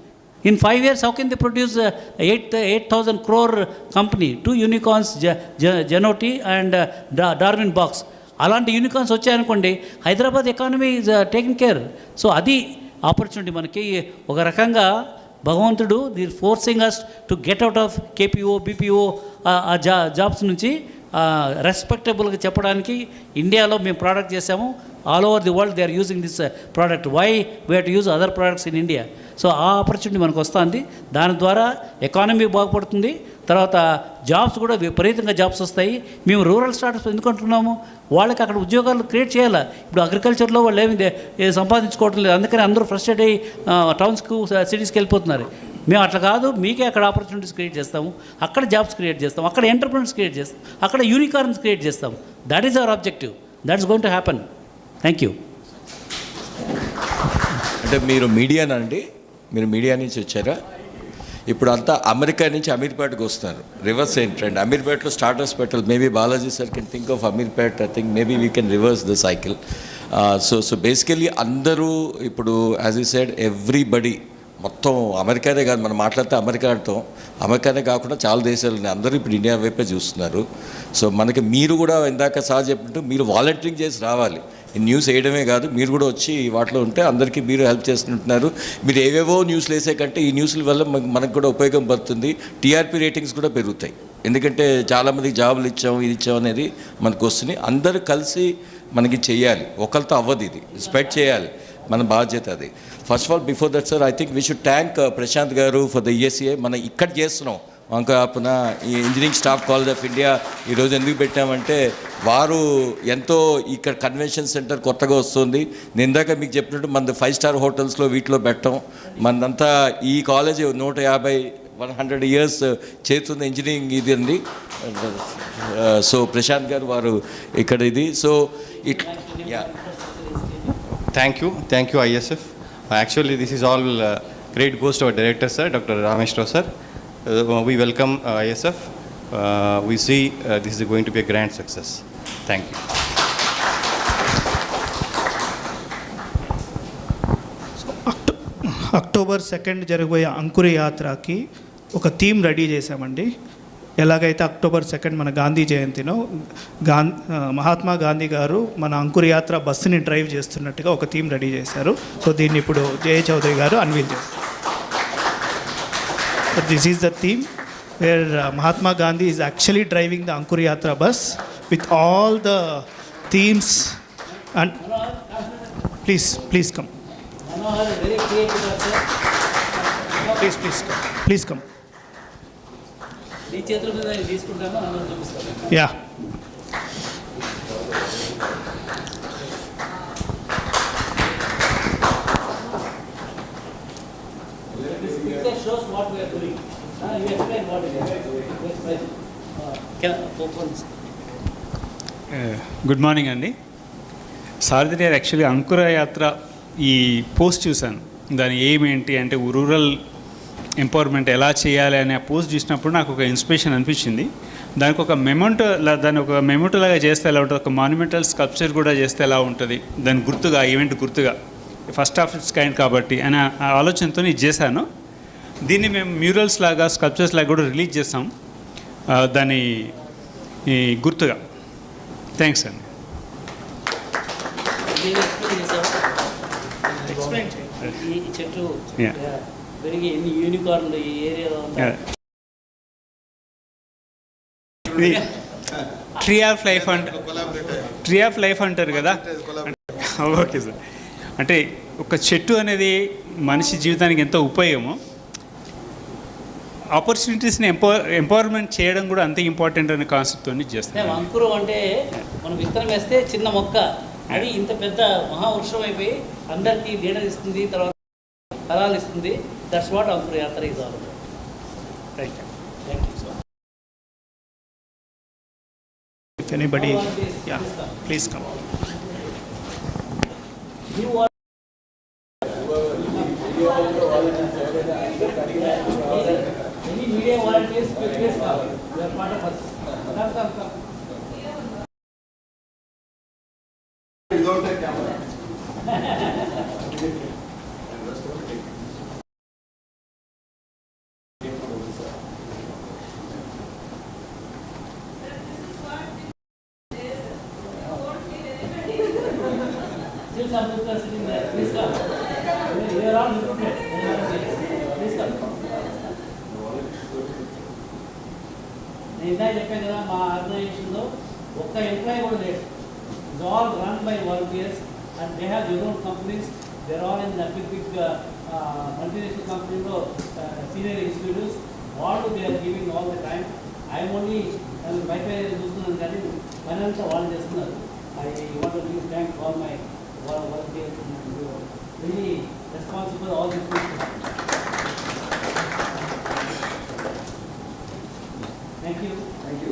In 5 years, how can they produce 8,000 crore company? 2 unicorns, Genoti and Darwin Box. అలాంటి unicorns వచ్చాయనుకోండి, Hyderabad economy is taking care. So అది opportunity మనకి. ఒక రకంగా భగవంతుడు forcing us to get out of KPO, BPO jobs నుంచి రెస్పెక్టబుల్గా చెప్పడానికి ఇండియాలో మేము ప్రోడక్ట్ చేసాము. All over the world they are using this product. Why we have to use other products in India? So ఆ ఆపర్చునిటీ మనకు వస్తుంది. దాని ద్వారా ఎకానమీ బాగుపడుతుంది. తర్వాత జాబ్స్ కూడా విపరీతంగా జాబ్స్ వస్తాయి. మేము రూరల్ స్టార్టప్స్ ఎందుకు అంటున్నాము? వాళ్ళకి అక్కడ ఉద్యోగాలు క్రియేట్ చేయాలి. ఇప్పుడు అగ్రికల్చర్లో వాళ్ళు ఏమి సంపాదించుకోవటం లేదు. అందుకని అందరూ ఫ్రస్ట్రేట్ అయ్యి టౌన్స్కు, సిటీస్కి వెళ్ళిపోతున్నారు. మేము అట్లా కాదు, మీకే అక్కడ ఆపర్చునిటీస్ క్రియేట్ చేస్తాము, అక్కడ జాబ్స్ క్రియేట్ చేస్తాం, అక్కడ ఎంటర్ప్రెన్యూర్స్ క్రియేట్ చేస్తాం, అక్కడ యూనికార్న్స్ క్రియేట్ చేస్తాం. That is our objective. That is going to happen. Thank you. అంటే మీరు మీడియానండి, మీరు మీడియా నుంచి వచ్చారా? ఇప్పుడు అంతా అమెరికా నుంచి అమీర్పేటకు వస్తున్నారు. రివర్స్ ఏంటండి, అమీర్పేటలో స్టార్టర్స్ పెట్టాలి. Maybe Balaji sir can think of Ameerpet. I think maybe we can reverse the cycle. So basically అందరూ ఇప్పుడు యాజ్ యూ సెడ్ ఎవ్రీబడి మొత్తం అమెరికానే కాదు, మనం మాట్లాడితే అమెరికా ఆడతాం, అమెరికానే కాకుండా చాలా దేశాలు ఉన్నాయి. అందరూ ఇప్పుడు ఇండియా వైపే చూస్తున్నారు. సో మనకి మీరు కూడా ఇందాక సార్ చెప్పినట్టు మీరు వాలంటీరింగ్ చేసి రావాలి. ఈ న్యూస్ వేయడమే కాదు, మీరు కూడా వచ్చి వాటిలో ఉంటే అందరికీ మీరు హెల్ప్ చేస్తుంటున్నారు. మీరు ఏవేవో న్యూస్లు వేసే కంటే ఈ న్యూస్ల వల్ల మనకు కూడా ఉపయోగం పడుతుంది. టీఆర్పీ రేటింగ్స్ కూడా పెరుగుతాయి. ఎందుకంటే చాలామందికి జాబులు ఇచ్చాం, ఇది ఇచ్చాం అనేది మనకు వస్తుంది. అందరూ కలిసి మనకి చెయ్యాలి. ఒకరితో అవ్వదు, ఇది స్ప్రెడ్ చేయాలి, మన బాధ్యత అది. First of all before that sir I think we should thank Prashanth garu for the ESCI. మనం ఇక్కడ చేస్తున్నాం అంకురాపన ఈ engineering staff college of India ఈరోజు ఎందుకు పెట్టామంటే వారు ఎంతో ఇక్కడ కన్వెన్షన్ సెంటర్ కొత్తగా వస్తుంది. నేను ఇందాక మీకు చెప్పినట్టు మనది 5-star హోటల్స్లో వీటిలో పెట్టాం. మనదంతా ఈ కాలేజ్ 150-100 years చేస్తున్న ఇంజనీరింగ్ ఇది అండి. సో ప్రశాంత్ గారు వారు ఇక్కడ ఇది. So it Thank you ISF. Actually this is all great goes to our director sir, Dr. Rameshwar sir. We welcome ISF. We see this is going to be a grand success. Thank you. October 2 జరగబోయే అంకుర యాత్రకి ఒక theme ready చేశామండి. ఎలాగైతే October 2 మన గాంధీ జయంతినో మహాత్మా గాంధీ గారు మన అంకుర యాత్ర బస్సుని డ్రైవ్ చేస్తున్నట్టుగా ఒక థీమ్ రెడీ చేశారు. సో దీన్ని ఇప్పుడు జయ చౌదరి గారు అన్వీల్ చేస్తారు. This is the theme where Mahatma Gandhi is actually driving the Ankura Yatra bus with all the themes. And please come. Please come. Yeah. Good morning అండి. సారథి గారు యాక్చువల్లీ అంకుర యాత్ర ఈ పోస్ట్ చూశాను. దాని ఎయిమ్ ఏంటి అంటే రూరల్ ఎంపవర్మెంట్ ఎలా చేయాలి అనే ఆ పోస్ట్ చూసినప్పుడు నాకు ఒక ఇన్స్పిరేషన్ అనిపించింది. దానికి ఒక మెమోటో లాగా చేస్తే ఎలా ఉంటుంది, ఒక మాన్యుమెంటల్ స్కల్ప్చర్ కూడా చేస్తే ఎలా ఉంటుంది, దాని గుర్తుగా ఈవెంట్ గుర్తుగా ఫస్ట్ ఆఫ్ ఇట్స్ కైండ్ కాబట్టి అని ఆ ఆలోచనతో ఇది చేశాను. దీన్ని మేము మ్యూరల్స్ లాగా స్కల్ప్చర్స్ లాగా కూడా రిలీజ్ చేస్తాం దాని గుర్తుగా. థ్యాంక్స్ అండి. ట్రీ ఆఫ్ లైఫ్ అంటారు కదా. Okay sir. అంటే ఒక చెట్టు అనేది మనిషి జీవితానికి ఎంతో ఉపయోగము. ఆపర్చునిటీస్ని ఎంపవర్మెంట్ చేయడం కూడా అంతే ఇంపార్టెంట్ అనే కాన్సెప్ట్తో చేస్తాం. అంకురం అంటే మనం విత్తనం వేస్తే చిన్న మొక్క, అది ఇంత పెద్ద మహావృక్షం అయిపోయి అందరికీ నీడని ఇస్తుంది, తర్వాత ఫలాలు ఇస్తుంది. దట్స్ వాట్ అంకుర యాత్ర is all about. Thank you. Thank you sir. If anybody, yeah, please come. Any media volunteers, please come. You are part of us. Come. You don't take camera. Still some people are sitting there. Please come. You are all recruited. Please come. నేను ఇందాక చెప్పాను కదా, మా ఆర్గనైజేషన్లో ఒక్క employee కూడా లేదు. It's all run by volunteers and they have your own companies. They're all in big multinational కంపెనీలో సీనియర్ ఎగ్జిక్యూటివ్స్. వాళ్ళు they are giving all the time. I'm only WiFi చూస్తున్నాను కానీ పని అంతా వాళ్ళు చేస్తున్నారు. I want to give thank all my volunteers really responsible all these people. Thank you. Thank you.